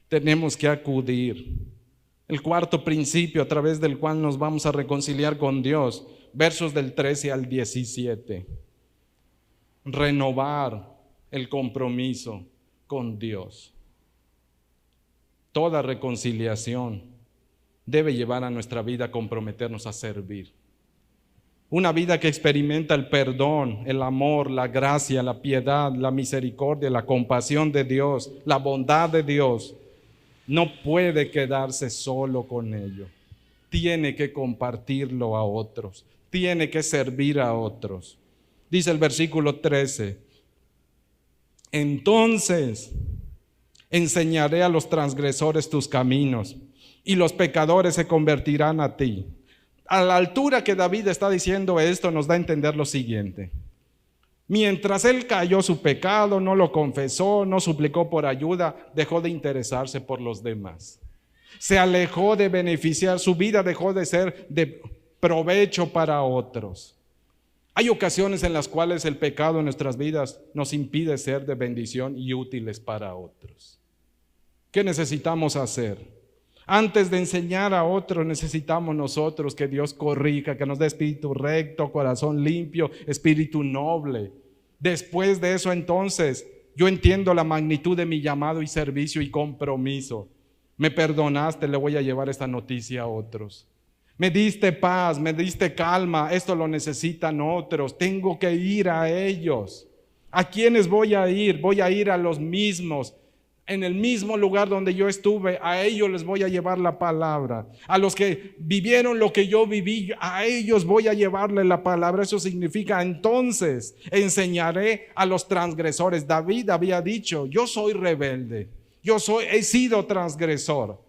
tenemos que acudir. El cuarto principio a través del cual nos vamos a reconciliar con Dios, versos del 13 al 17. Renovar el compromiso con Dios. Toda reconciliación debe llevar a nuestra vida a comprometernos a servir. Una vida que experimenta el perdón, el amor, la gracia, la piedad, la misericordia, la compasión de Dios, la bondad de Dios, no puede quedarse solo con ello. Tiene que compartirlo a otros. Tiene que servir a otros. Dice el versículo 13. Entonces enseñaré a los transgresores tus caminos y los pecadores se convertirán a ti. A la altura que David está diciendo esto, nos da a entender lo siguiente. Mientras él cayó su pecado, no lo confesó, no suplicó por ayuda, dejó de interesarse por los demás. Se alejó de beneficiar, su vida dejó de ser de provecho para otros. Hay ocasiones en las cuales el pecado en nuestras vidas nos impide ser de bendición y útiles para otros. ¿Qué necesitamos hacer? Antes de enseñar a otros, necesitamos nosotros que Dios corrija, que nos dé espíritu recto, corazón limpio, espíritu noble. Después de eso, entonces, yo entiendo la magnitud de mi llamado y servicio y compromiso. Me perdonaste, le voy a llevar esta noticia a otros. Me diste paz, me diste calma, esto lo necesitan otros. Tengo que ir a ellos. ¿A quiénes voy a ir? Voy a ir a los mismos. En el mismo lugar donde yo estuve, a ellos les voy a llevar la palabra. A los que vivieron lo que yo viví, a ellos voy a llevarle la palabra. Eso significa, entonces, enseñaré a los transgresores. David había dicho, yo soy rebelde, he sido transgresor.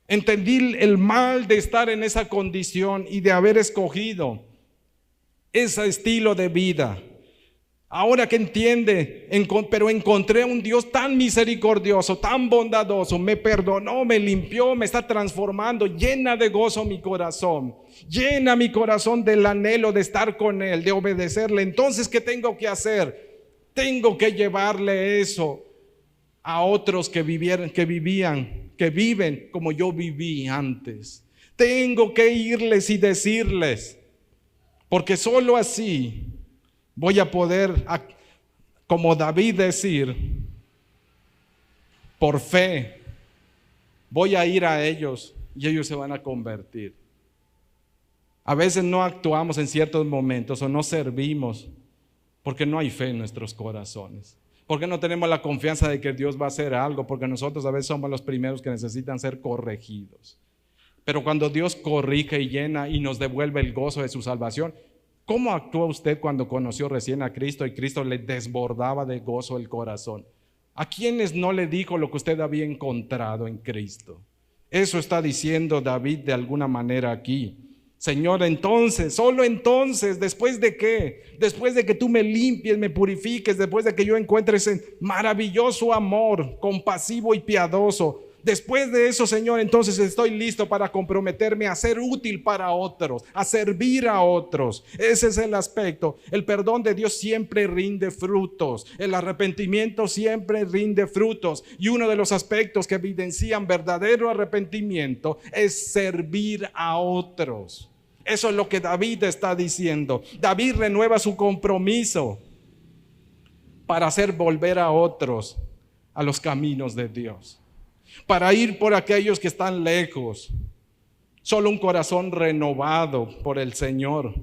Entendí el mal de estar en esa condición y de haber escogido ese estilo de vida. Ahora que entiende, pero encontré un Dios tan misericordioso, tan bondadoso, me perdonó, me limpió, me está transformando, llena de gozo mi corazón, llena mi corazón del anhelo de estar con Él, de obedecerle. Entonces, ¿qué tengo que hacer? Tengo que llevarle eso a otros que viven como yo viví antes. Tengo que irles y decirles, porque solo así voy a poder, como David, decir, por fe, voy a ir a ellos y ellos se van a convertir. A veces no actuamos en ciertos momentos o no servimos porque no hay fe en nuestros corazones. Porque no tenemos la confianza de que Dios va a hacer algo, porque nosotros a veces somos los primeros que necesitan ser corregidos. Pero cuando Dios corrige y llena y nos devuelve el gozo de su salvación, ¿cómo actúa usted cuando conoció recién a Cristo y Cristo le desbordaba de gozo el corazón? ¿A quiénes no le dijo lo que usted había encontrado en Cristo? Eso está diciendo David de alguna manera aquí. Señor, entonces, solo entonces, ¿después de qué? Después de que tú me limpies, me purifiques, después de que yo encuentre ese maravilloso amor, compasivo y piadoso. Después de eso, Señor, entonces estoy listo para comprometerme a ser útil para otros, a servir a otros. Ese es el aspecto. El perdón de Dios siempre rinde frutos. El arrepentimiento siempre rinde frutos. Y uno de los aspectos que evidencian verdadero arrepentimiento es servir a otros. Eso es lo que David está diciendo. David renueva su compromiso para hacer volver a otros a los caminos de Dios, para ir por aquellos que están lejos. Solo un corazón renovado por el Señor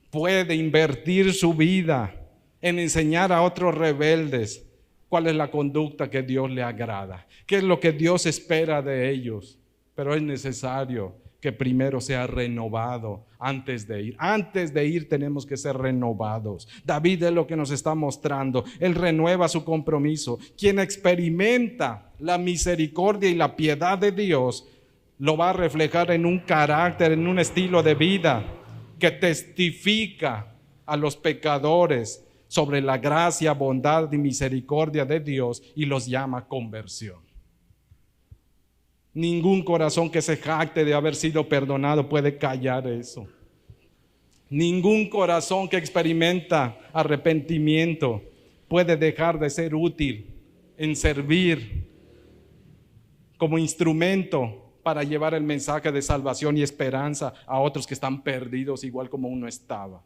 puede invertir su vida en enseñar a otros rebeldes cuál es la conducta que Dios le agrada, qué es lo que Dios espera de ellos. Pero es necesario que primero sea renovado antes de ir. Antes de ir tenemos que ser renovados. David es lo que nos está mostrando. Él renueva su compromiso. Quien experimenta la misericordia y la piedad de Dios lo va a reflejar en un carácter, en un estilo de vida que testifica a los pecadores sobre la gracia, bondad y misericordia de Dios y los llama a conversión. Ningún corazón que se jacte de haber sido perdonado puede callar eso. Ningún corazón que experimenta arrepentimiento puede dejar de ser útil en servir como instrumento para llevar el mensaje de salvación y esperanza a otros que están perdidos igual como uno estaba.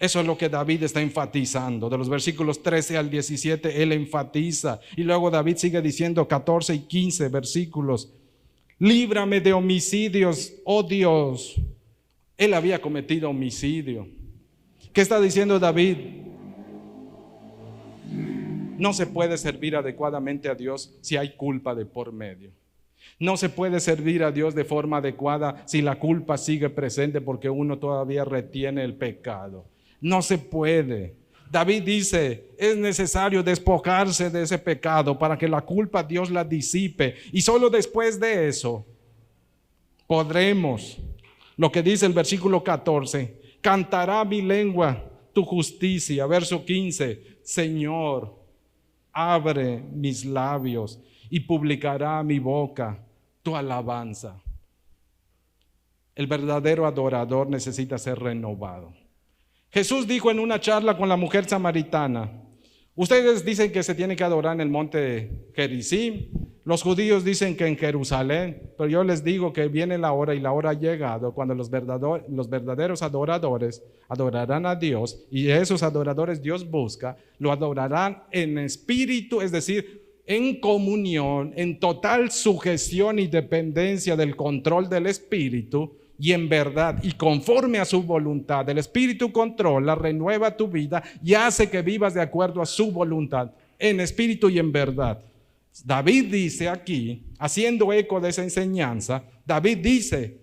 Eso es lo que David está enfatizando. De los versículos 13 al 17, él enfatiza. Y luego David sigue diciendo 14 y 15 versículos. Líbrame de homicidios, oh Dios. Él había cometido homicidio. ¿Qué está diciendo David? No se puede servir adecuadamente a Dios si hay culpa de por medio. No se puede servir a Dios de forma adecuada si la culpa sigue presente porque uno todavía retiene el pecado. No se puede. David dice, es necesario despojarse de ese pecado para que la culpa Dios la disipe. Y solo después de eso podremos, lo que dice el versículo 14, cantará mi lengua tu justicia. Verso 15, Señor, abre mis labios y publicará mi boca tu alabanza. El verdadero adorador necesita ser renovado. Jesús dijo en una charla con la mujer samaritana, ustedes dicen que se tiene que adorar en el monte Gerizim, los judíos dicen que en Jerusalén, pero yo les digo que viene la hora y la hora ha llegado cuando los verdaderos adoradores adorarán a Dios, y esos adoradores Dios busca, lo adorarán en espíritu, es decir, en comunión, en total sujeción y dependencia del control del Espíritu, y en verdad, y conforme a su voluntad. El Espíritu controla, renueva tu vida y hace que vivas de acuerdo a su voluntad, en espíritu y en verdad. David dice aquí, haciendo eco de esa enseñanza, David dice,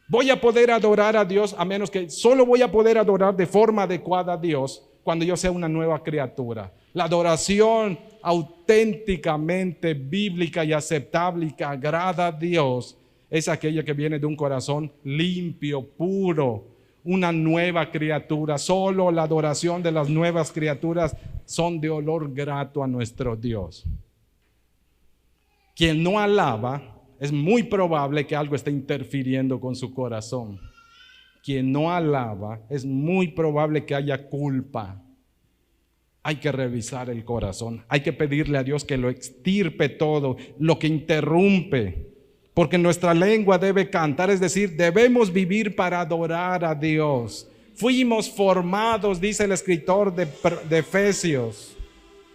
voy a poder adorar a Dios, a menos que solo voy a poder adorar de forma adecuada a Dios cuando yo sea una nueva criatura. La adoración auténticamente bíblica y aceptable y que agrada a Dios es aquella que viene de un corazón limpio, puro, una nueva criatura. Solo la adoración de las nuevas criaturas son de olor grato a nuestro Dios. Quien no alaba, es muy probable que algo esté interfiriendo con su corazón. Quien no alaba, es muy probable que haya culpa. Hay que revisar el corazón. Hay que pedirle a Dios que lo extirpe todo, lo que interrumpe. Porque nuestra lengua debe cantar, es decir, debemos vivir para adorar a Dios. Fuimos formados, dice el escritor de Efesios.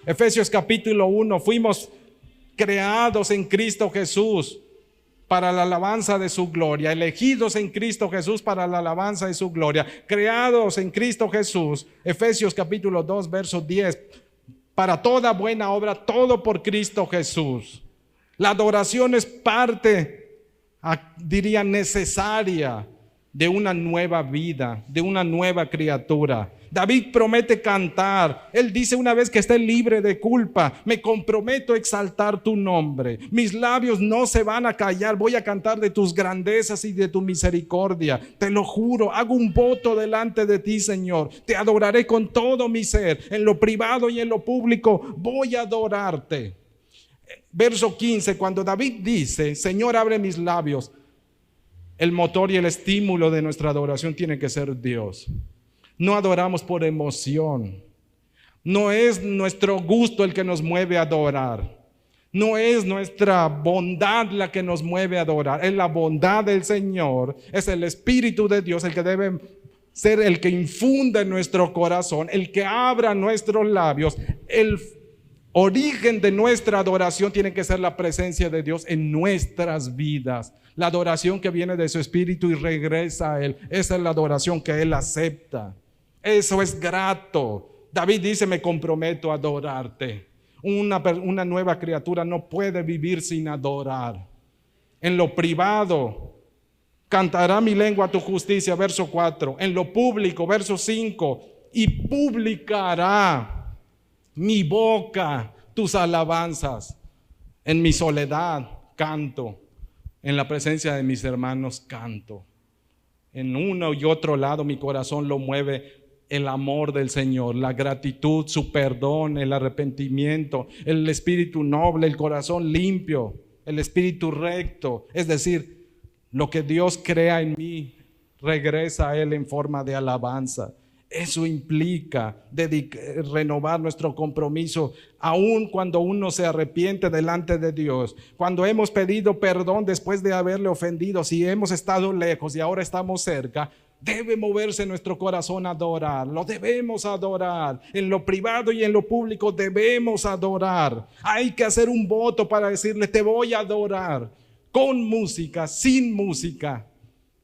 Efesios capítulo 1, fuimos creados en Cristo Jesús para la alabanza de su gloria, elegidos en Cristo Jesús para la alabanza de su gloria, creados en Cristo Jesús, Efesios capítulo 2, verso 10, para toda buena obra, todo por Cristo Jesús. La adoración es parte, diría, necesaria de una nueva vida, de una nueva criatura. David promete cantar. Él dice: una vez que esté libre de culpa, me comprometo a exaltar tu nombre. Mis labios no se van a callar. Voy a cantar de tus grandezas y de tu misericordia. Te lo juro, hago un voto delante de ti, Señor. Te adoraré con todo mi ser. En lo privado y en lo público voy a adorarte. Verso 15, cuando David dice: Señor, abre mis labios, el motor y el estímulo de nuestra adoración tiene que ser Dios. No adoramos por emoción. No es nuestro gusto el que nos mueve a adorar. No es nuestra bondad la que nos mueve a adorar. Es la bondad del Señor. Es el Espíritu de Dios el que debe ser el que infunde en nuestro corazón, el que abra nuestros labios. El origen de nuestra adoración tiene que ser la presencia de Dios en nuestras vidas. La adoración que viene de su Espíritu y regresa a Él. Esa es la adoración que Él acepta. Eso es grato. David dice: me comprometo a adorarte. Una nueva criatura no puede vivir sin adorar. En lo privado, cantará mi lengua tu justicia, verso 4. En lo público, verso 5. Y publicará mi boca tus alabanzas. En mi soledad canto. En la presencia de mis hermanos canto. En uno y otro lado mi corazón lo mueve el amor del Señor, la gratitud, su perdón, el arrepentimiento, el espíritu noble, el corazón limpio, el espíritu recto. Es decir, lo que Dios crea en mí regresa a Él en forma de alabanza. Eso implica renovar nuestro compromiso, aun cuando uno se arrepiente delante de Dios. Cuando hemos pedido perdón después de haberle ofendido, si hemos estado lejos y ahora estamos cerca, debe moverse nuestro corazón a adorar. Lo debemos adorar. En lo privado y en lo público debemos adorar. Hay que hacer un voto para decirle: te voy a adorar. Con música, sin música.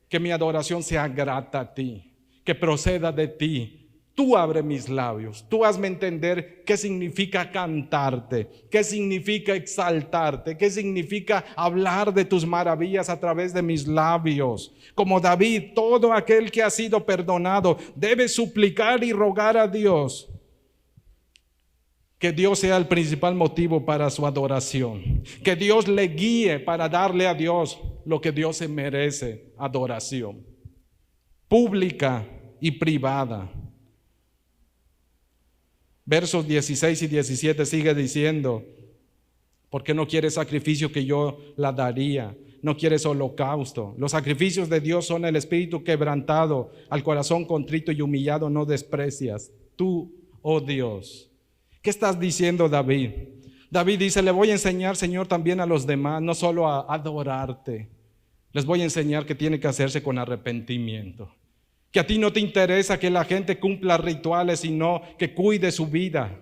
Que mi adoración sea grata a ti. Que proceda de ti. Tú abre mis labios. Tú hazme entender qué significa cantarte, qué significa exaltarte, qué significa hablar de tus maravillas a través de mis labios. Como David, todo aquel que ha sido perdonado debe suplicar y rogar a Dios que Dios sea el principal motivo para su adoración, que Dios le guíe para darle a Dios lo que Dios se merece: adoración pública y privada. Versos 16 y 17 sigue diciendo: porque no quieres sacrificio que yo la daría, no quieres holocausto. Los sacrificios de Dios son el espíritu quebrantado, al corazón contrito y humillado no desprecias. Tú, oh Dios. ¿Qué estás diciendo, David? David dice: le voy a enseñar, Señor, también a los demás, no solo a adorarte. Les voy a enseñar que tiene que hacerse con arrepentimiento. Que a ti no te interesa que la gente cumpla rituales, sino que cuide su vida.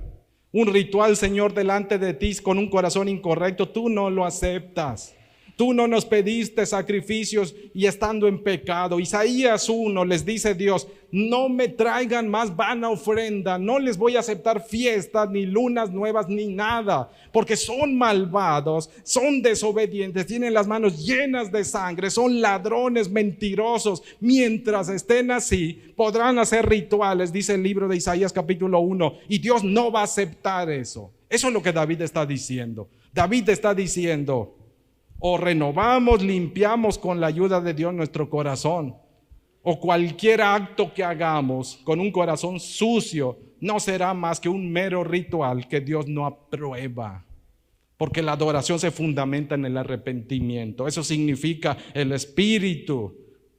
Un ritual, Señor, delante de ti con un corazón incorrecto, tú no lo aceptas. Tú no nos pediste sacrificios y estando en pecado. Isaías 1 les dice Dios: no me traigan más vana ofrenda, no les voy a aceptar fiestas, ni lunas nuevas, ni nada, porque son malvados, son desobedientes, tienen las manos llenas de sangre, son ladrones, mentirosos. Mientras estén así, podrán hacer rituales, dice el libro de Isaías capítulo 1, y Dios no va a aceptar eso. Eso es lo que David está diciendo. David está diciendo: o renovamos, limpiamos con la ayuda de Dios nuestro corazón, o cualquier acto que hagamos con un corazón sucio no será más que un mero ritual que Dios no aprueba. Porque la adoración se fundamenta en el arrepentimiento. Eso significa el espíritu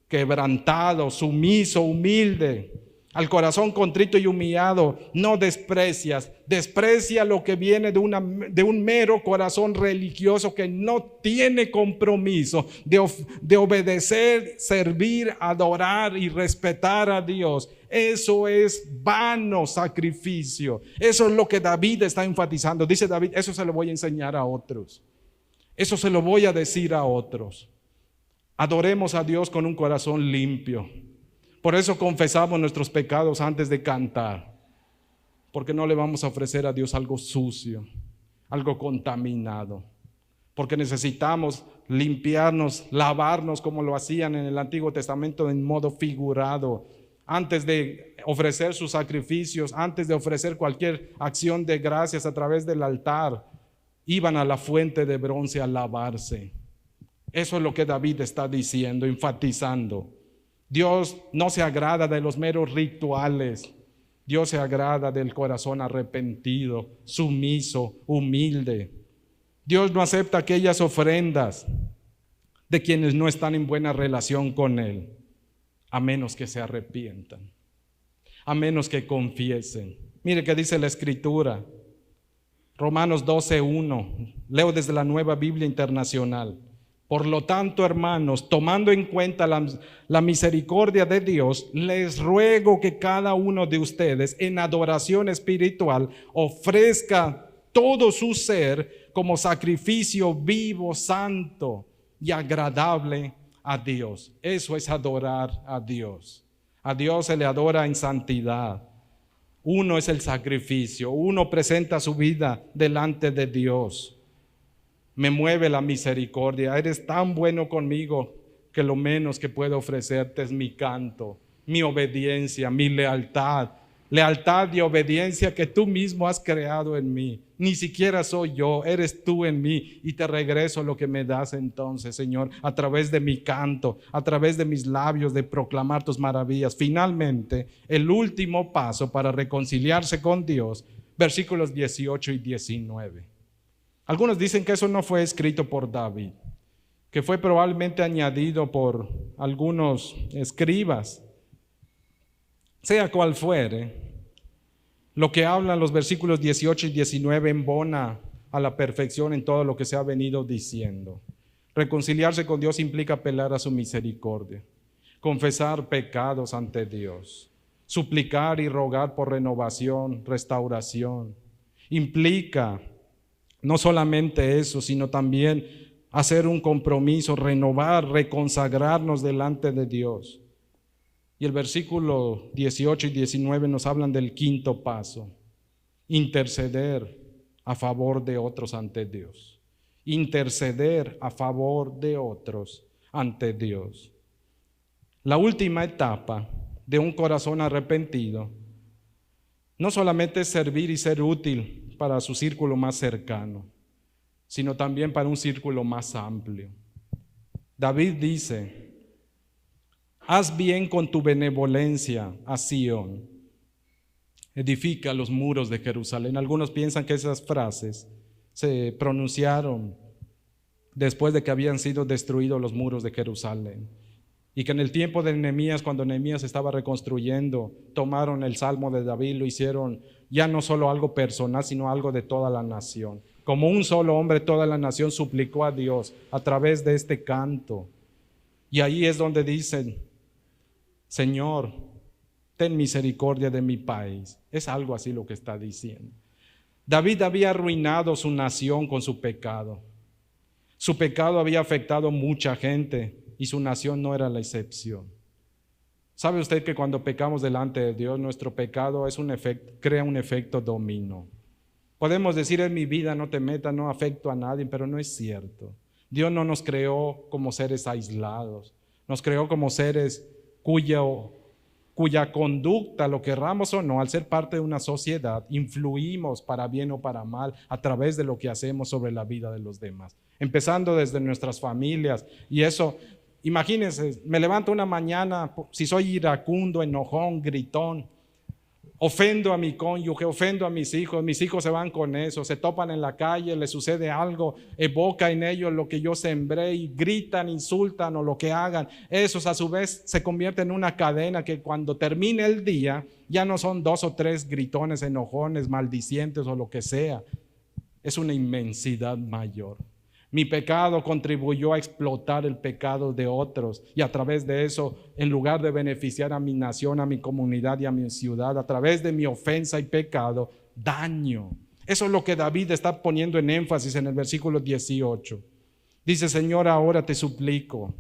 quebrantado, sumiso, humilde. Al corazón contrito y humillado no desprecias. Desprecia lo que viene de un mero corazón religioso que no tiene compromiso de obedecer, servir, adorar y respetar a Dios. Eso es vano sacrificio. Eso es lo que David está enfatizando. Dice David, eso se lo voy a enseñar a otros. Eso se lo voy a decir a otros. Adoremos a Dios con un corazón limpio. Por eso confesamos nuestros pecados antes de cantar, porque no le vamos a ofrecer a Dios algo sucio, algo contaminado, porque necesitamos limpiarnos, lavarnos como lo hacían en el Antiguo Testamento en modo figurado, antes de ofrecer sus sacrificios, antes de ofrecer cualquier acción de gracias a través del altar, iban a la fuente de bronce a lavarse. Eso es lo que David está diciendo, enfatizando. Dios no se agrada de los meros rituales. Dios se agrada del corazón arrepentido, sumiso, humilde. Dios no acepta aquellas ofrendas de quienes no están en buena relación con Él, a menos que se arrepientan, a menos que confiesen. Mire qué dice la Escritura, Romanos 12:1, leo desde la Nueva Biblia Internacional. Por lo tanto, hermanos, tomando en cuenta la misericordia de Dios, les ruego que cada uno de ustedes en adoración espiritual ofrezca todo su ser como sacrificio vivo, santo y agradable a Dios. Eso es adorar a Dios. A Dios se le adora en santidad. Uno es el sacrificio, uno presenta su vida delante de Dios. Me mueve la misericordia. Eres tan bueno conmigo que lo menos que puedo ofrecerte es mi canto, mi obediencia, mi lealtad. Lealtad y obediencia que tú mismo has creado en mí. Ni siquiera soy yo, eres tú en mí. Y te regreso lo que me das entonces, Señor, a través de mi canto, a través de mis labios de proclamar tus maravillas. Finalmente, el último paso para reconciliarse con Dios, versículos 18 y 19. Algunos dicen que eso no fue escrito por David, que fue probablemente añadido por algunos escribas. Sea cual fuere, lo que hablan los versículos 18 y 19 embona a la perfección en todo lo que se ha venido diciendo. Reconciliarse con Dios implica apelar a su misericordia, confesar pecados ante Dios, suplicar y rogar por renovación, restauración. Implica no solamente eso, sino también hacer un compromiso, renovar, reconsagrarnos delante de Dios. Y el versículo 18 y 19 nos hablan del quinto paso: interceder a favor de otros ante Dios. Interceder a favor de otros ante Dios. La última etapa de un corazón arrepentido no solamente es servir y ser útil para su círculo más cercano, sino también para un círculo más amplio. David dice: haz bien con tu benevolencia a Sión, edifica los muros de Jerusalén. Algunos piensan que esas frases se pronunciaron después de que habían sido destruidos los muros de Jerusalén, y que en el tiempo de Nehemías, cuando Nehemías estaba reconstruyendo, tomaron el Salmo de David, lo hicieron ya no solo algo personal, sino algo de toda la nación. Como un solo hombre, toda la nación suplicó a Dios a través de este canto. Y ahí es donde dicen: Señor, ten misericordia de mi país. Es algo así lo que está diciendo. David había arruinado su nación con su pecado. Su pecado había afectado a mucha gente y su nación no era la excepción. ¿Sabe usted que cuando pecamos delante de Dios, nuestro pecado crea un efecto dominó? Podemos decir: en mi vida no te metas, no afecto a nadie, pero no es cierto. Dios no nos creó como seres aislados, nos creó como seres cuya conducta, lo querramos o no, al ser parte de una sociedad, influimos para bien o para mal a través de lo que hacemos sobre la vida de los demás, empezando desde nuestras familias. Y eso Imagínense, me levanto una mañana, si soy iracundo, enojón, gritón, ofendo a mi cónyuge, ofendo a mis hijos se van con eso, se topan en la calle, les sucede algo, evoca en ellos lo que yo sembré y gritan, insultan o lo que hagan. Esos a su vez se convierten en una cadena que cuando termine el día ya no son 2 o 3 gritones, enojones, maldicientes o lo que sea. Es una inmensidad mayor. Mi pecado contribuyó a explotar el pecado de otros y a través de eso, en lugar de beneficiar a mi nación, a mi comunidad y a mi ciudad, a través de mi ofensa y pecado, daño. Eso es lo que David está poniendo en énfasis en el versículo 18. Dice: Señor, ahora te suplico,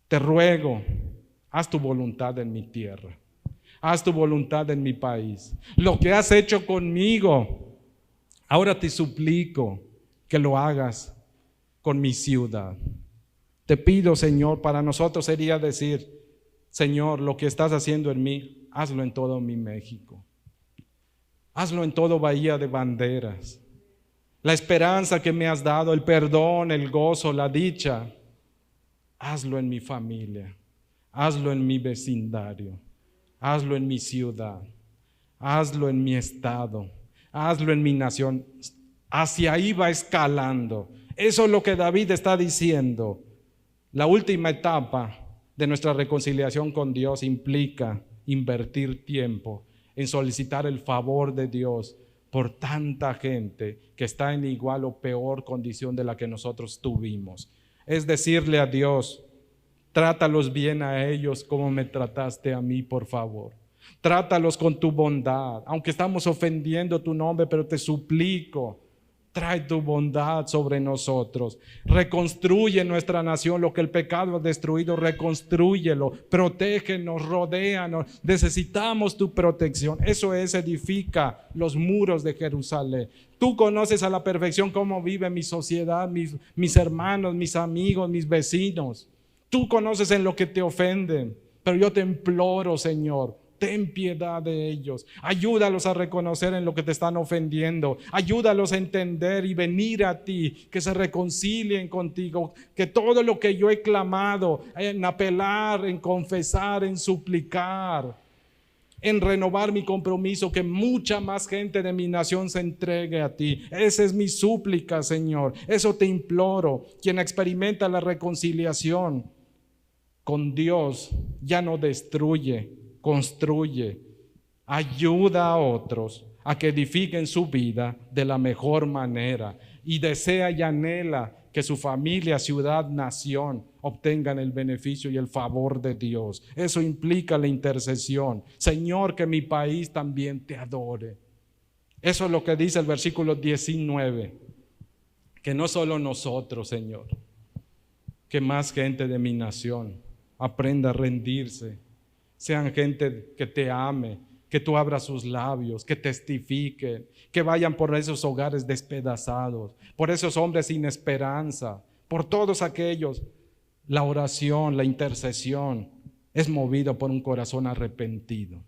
te ruego, haz tu voluntad en mi tierra, haz tu voluntad en mi país. Lo que has hecho conmigo, ahora te suplico que lo hagas con mi ciudad. Te pido, Señor, para nosotros sería decir: Señor, lo que estás haciendo en mí, hazlo en todo mi México. Hazlo en todo Bahía de Banderas. La esperanza que me has dado, el perdón, el gozo, la dicha, hazlo en mi familia, hazlo en mi vecindario, hazlo en mi ciudad, hazlo en mi estado, hazlo en mi nación. Hacia ahí va escalando. Eso es lo que David está diciendo. La última etapa de nuestra reconciliación con Dios implica invertir tiempo en solicitar el favor de Dios por tanta gente que está en igual o peor condición de la que nosotros tuvimos. Es decirle a Dios: trátalos bien a ellos como me trataste a mí, por favor. Trátalos con tu bondad, aunque estamos ofendiendo tu nombre, pero te suplico, trae tu bondad sobre nosotros. Reconstruye nuestra nación, lo que el pecado ha destruido, reconstrúyelo, protégenos, rodéanos. Necesitamos tu protección. Eso es, edifica los muros de Jerusalén. Tú conoces a la perfección cómo vive mi sociedad, mis hermanos, mis amigos, mis vecinos. Tú conoces en lo que te ofenden, pero yo te imploro, Señor, ten piedad de ellos. Ayúdalos a reconocer en lo que te están ofendiendo. Ayúdalos a entender y venir a ti, que se reconcilien contigo. Que todo lo que yo he clamado, en apelar, en confesar, en suplicar, en renovar mi compromiso, que mucha más gente de mi nación se entregue a ti. Esa es mi súplica, Señor. Eso te imploro. Quien experimenta la reconciliación con Dios ya no destruye, construye, ayuda a otros a que edifiquen su vida de la mejor manera y desea y anhela que su familia, ciudad, nación obtengan el beneficio y el favor de Dios. Eso implica la intercesión. Señor, que mi país también te adore. Eso es lo que dice el versículo 19. Que no solo nosotros, Señor, que más gente de mi nación aprenda a rendirse. Sean gente que te ame, que tú abras sus labios, que testifiquen, que vayan por esos hogares despedazados, por esos hombres sin esperanza, por todos aquellos. La oración, la intercesión es movida por un corazón arrepentido.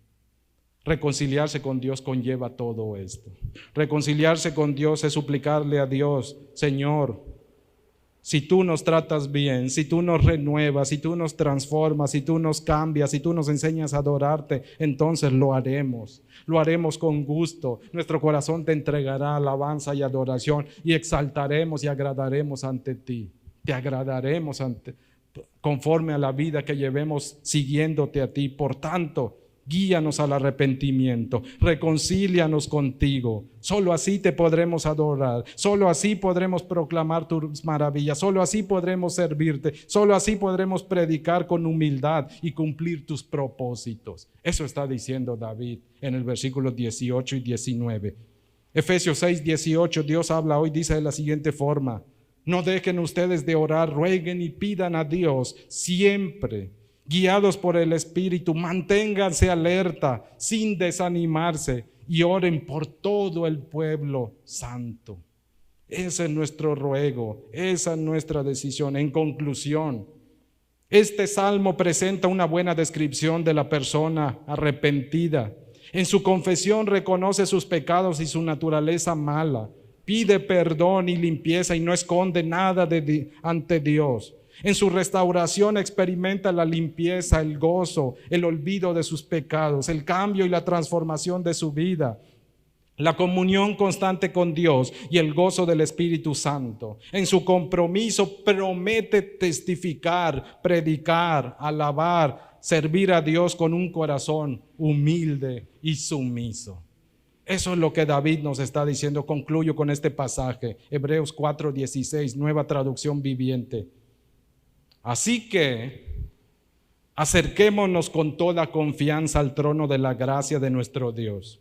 Reconciliarse con Dios conlleva todo esto. Reconciliarse con Dios es suplicarle a Dios: Señor, si tú nos tratas bien, si tú nos renuevas, si tú nos transformas, si tú nos cambias, si tú nos enseñas a adorarte, entonces lo haremos con gusto. Nuestro corazón te entregará alabanza y adoración y exaltaremos y agradaremos ante ti. Te agradaremos conforme a la vida que llevemos siguiéndote a ti. Por tanto, guíanos al arrepentimiento, reconcílianos contigo. Solo así te podremos adorar, solo así podremos proclamar tus maravillas, solo así podremos servirte, solo así podremos predicar con humildad y cumplir tus propósitos. Eso está diciendo David en el versículo 18 y 19. Efesios 6, 18, Dios habla hoy, dice de la siguiente forma: no dejen ustedes de orar, rueguen y pidan a Dios siempre, guiados por el Espíritu. Manténganse alerta sin desanimarse y oren por todo el pueblo santo. Ese es nuestro ruego, esa es nuestra decisión. En conclusión, este salmo presenta una buena descripción de la persona arrepentida. En su confesión reconoce sus pecados y su naturaleza mala. Pide perdón y limpieza y no esconde nada ante Dios. En su restauración experimenta la limpieza, el gozo, el olvido de sus pecados, el cambio y la transformación de su vida, la comunión constante con Dios y el gozo del Espíritu Santo. En su compromiso promete testificar, predicar, alabar, servir a Dios con un corazón humilde y sumiso. Eso es lo que David nos está diciendo. Concluyo con este pasaje, Hebreos 4:16, Nueva Traducción Viviente. Así que acerquémonos con toda confianza al trono de la gracia de nuestro Dios.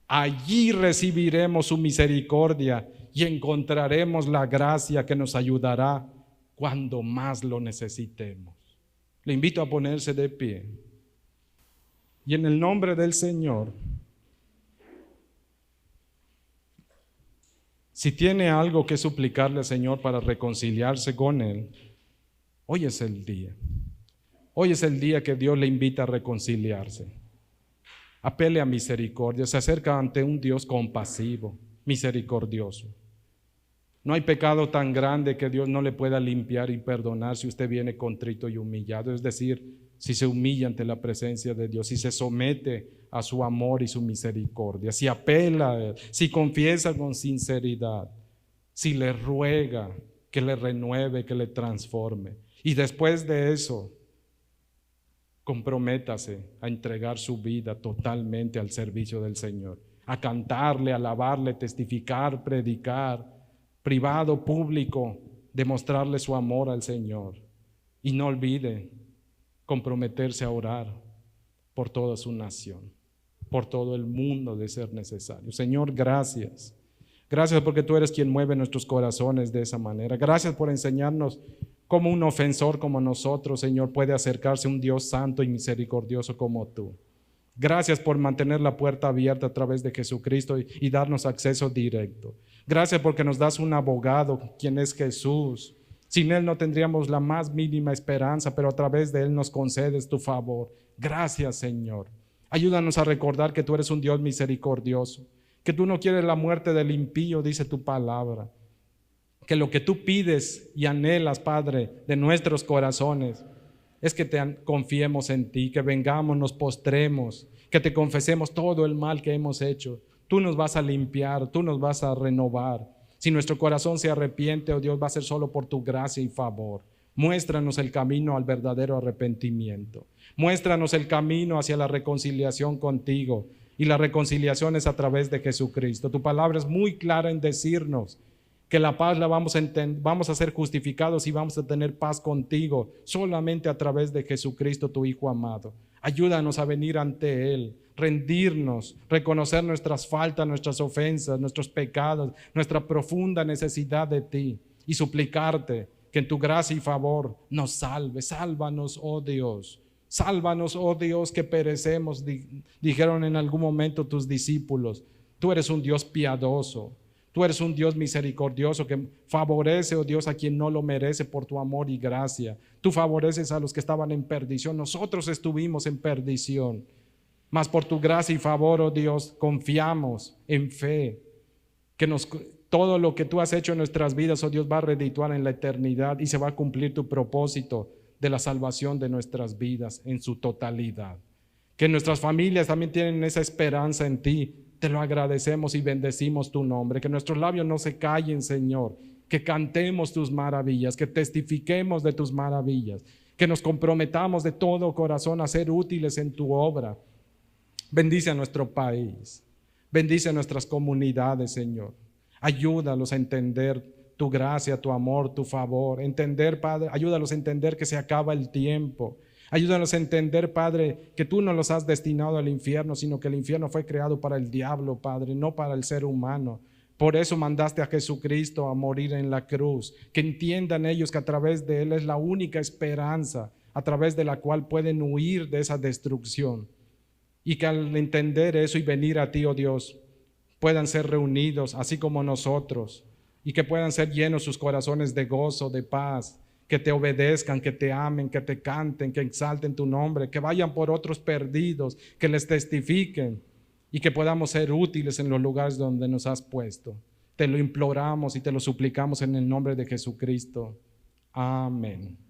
Allí recibiremos su misericordia y encontraremos la gracia que nos ayudará cuando más lo necesitemos. Le invito a ponerse de pie. Y en el nombre del Señor, si tiene algo que suplicarle al Señor para reconciliarse con Él, hoy es el día. Hoy es el día que Dios le invita a reconciliarse. Apele a misericordia, se acerca ante un Dios compasivo, misericordioso. No hay pecado tan grande que Dios no le pueda limpiar y perdonar si usted viene contrito y humillado. Es decir, si se humilla ante la presencia de Dios, si se somete a su amor y su misericordia, si apela a Él, si confiesa con sinceridad, si le ruega que le renueve, que le transforme. Y después de eso, comprométase a entregar su vida totalmente al servicio del Señor, a cantarle, alabarle, testificar, predicar, privado, público, demostrarle su amor al Señor. Y no olvide comprometerse a orar por toda su nación, por todo el mundo de ser necesario. Señor, gracias. Gracias porque tú eres quien mueve nuestros corazones de esa manera. Gracias por enseñarnos cómo un ofensor como nosotros, Señor, puede acercarse a un Dios santo y misericordioso como tú. Gracias por mantener la puerta abierta a través de Jesucristo y darnos acceso directo. Gracias porque nos das un abogado, quien es Jesús. Sin Él no tendríamos la más mínima esperanza, pero a través de Él nos concedes tu favor. Gracias, Señor. Ayúdanos a recordar que tú eres un Dios misericordioso, que tú no quieres la muerte del impío, dice tu palabra. Que lo que tú pides y anhelas, Padre, de nuestros corazones, es que te confiemos en ti, que vengamos, nos postremos, que te confesemos todo el mal que hemos hecho. Tú nos vas a limpiar, tú nos vas a renovar. Si nuestro corazón se arrepiente, oh Dios, va a ser solo por tu gracia y favor. Muéstranos el camino al verdadero arrepentimiento. Muéstranos el camino hacia la reconciliación contigo. Y la reconciliación es a través de Jesucristo. Tu palabra es muy clara en decirnos que la paz la vamos a ser justificados y vamos a tener paz contigo solamente a través de Jesucristo, tu Hijo amado. Ayúdanos a venir ante Él, rendirnos, reconocer nuestras faltas, nuestras ofensas, nuestros pecados, nuestra profunda necesidad de ti y suplicarte que en tu gracia y favor nos salves. Sálvanos, oh Dios. Sálvanos, oh Dios, que perecemos, dijeron en algún momento tus discípulos. Tú eres un Dios piadoso. Tú eres un Dios misericordioso que favorece, oh Dios, a quien no lo merece por tu amor y gracia. Tú favoreces a los que estaban en perdición. Nosotros estuvimos en perdición. Mas por tu gracia y favor, oh Dios, confiamos en fe que todo lo que tú has hecho en nuestras vidas, oh Dios, va a redituar en la eternidad y se va a cumplir tu propósito de la salvación de nuestras vidas en su totalidad. Que nuestras familias también tienen esa esperanza en ti. Te lo agradecemos y bendecimos tu nombre. Que nuestros labios no se callen, Señor. Que cantemos tus maravillas, que testifiquemos de tus maravillas, que nos comprometamos de todo corazón a ser útiles en tu obra. Bendice a nuestro país. Bendice a nuestras comunidades, Señor. Ayúdalos a entender tu gracia, tu amor, tu favor. Entender, Padre, ayúdalos a entender que se acaba el tiempo. Ayúdanos a entender, Padre, que tú no los has destinado al infierno, sino que el infierno fue creado para el diablo, Padre, no para el ser humano. Por eso mandaste a Jesucristo a morir en la cruz. Que entiendan ellos que a través de Él es la única esperanza a través de la cual pueden huir de esa destrucción. Y que al entender eso y venir a ti, oh Dios, puedan ser reunidos así como nosotros y que puedan ser llenos sus corazones de gozo, de paz. Que te obedezcan, que te amen, que te canten, que exalten tu nombre, que vayan por otros perdidos, que les testifiquen y que podamos ser útiles en los lugares donde nos has puesto. Te lo imploramos y te lo suplicamos en el nombre de Jesucristo. Amén.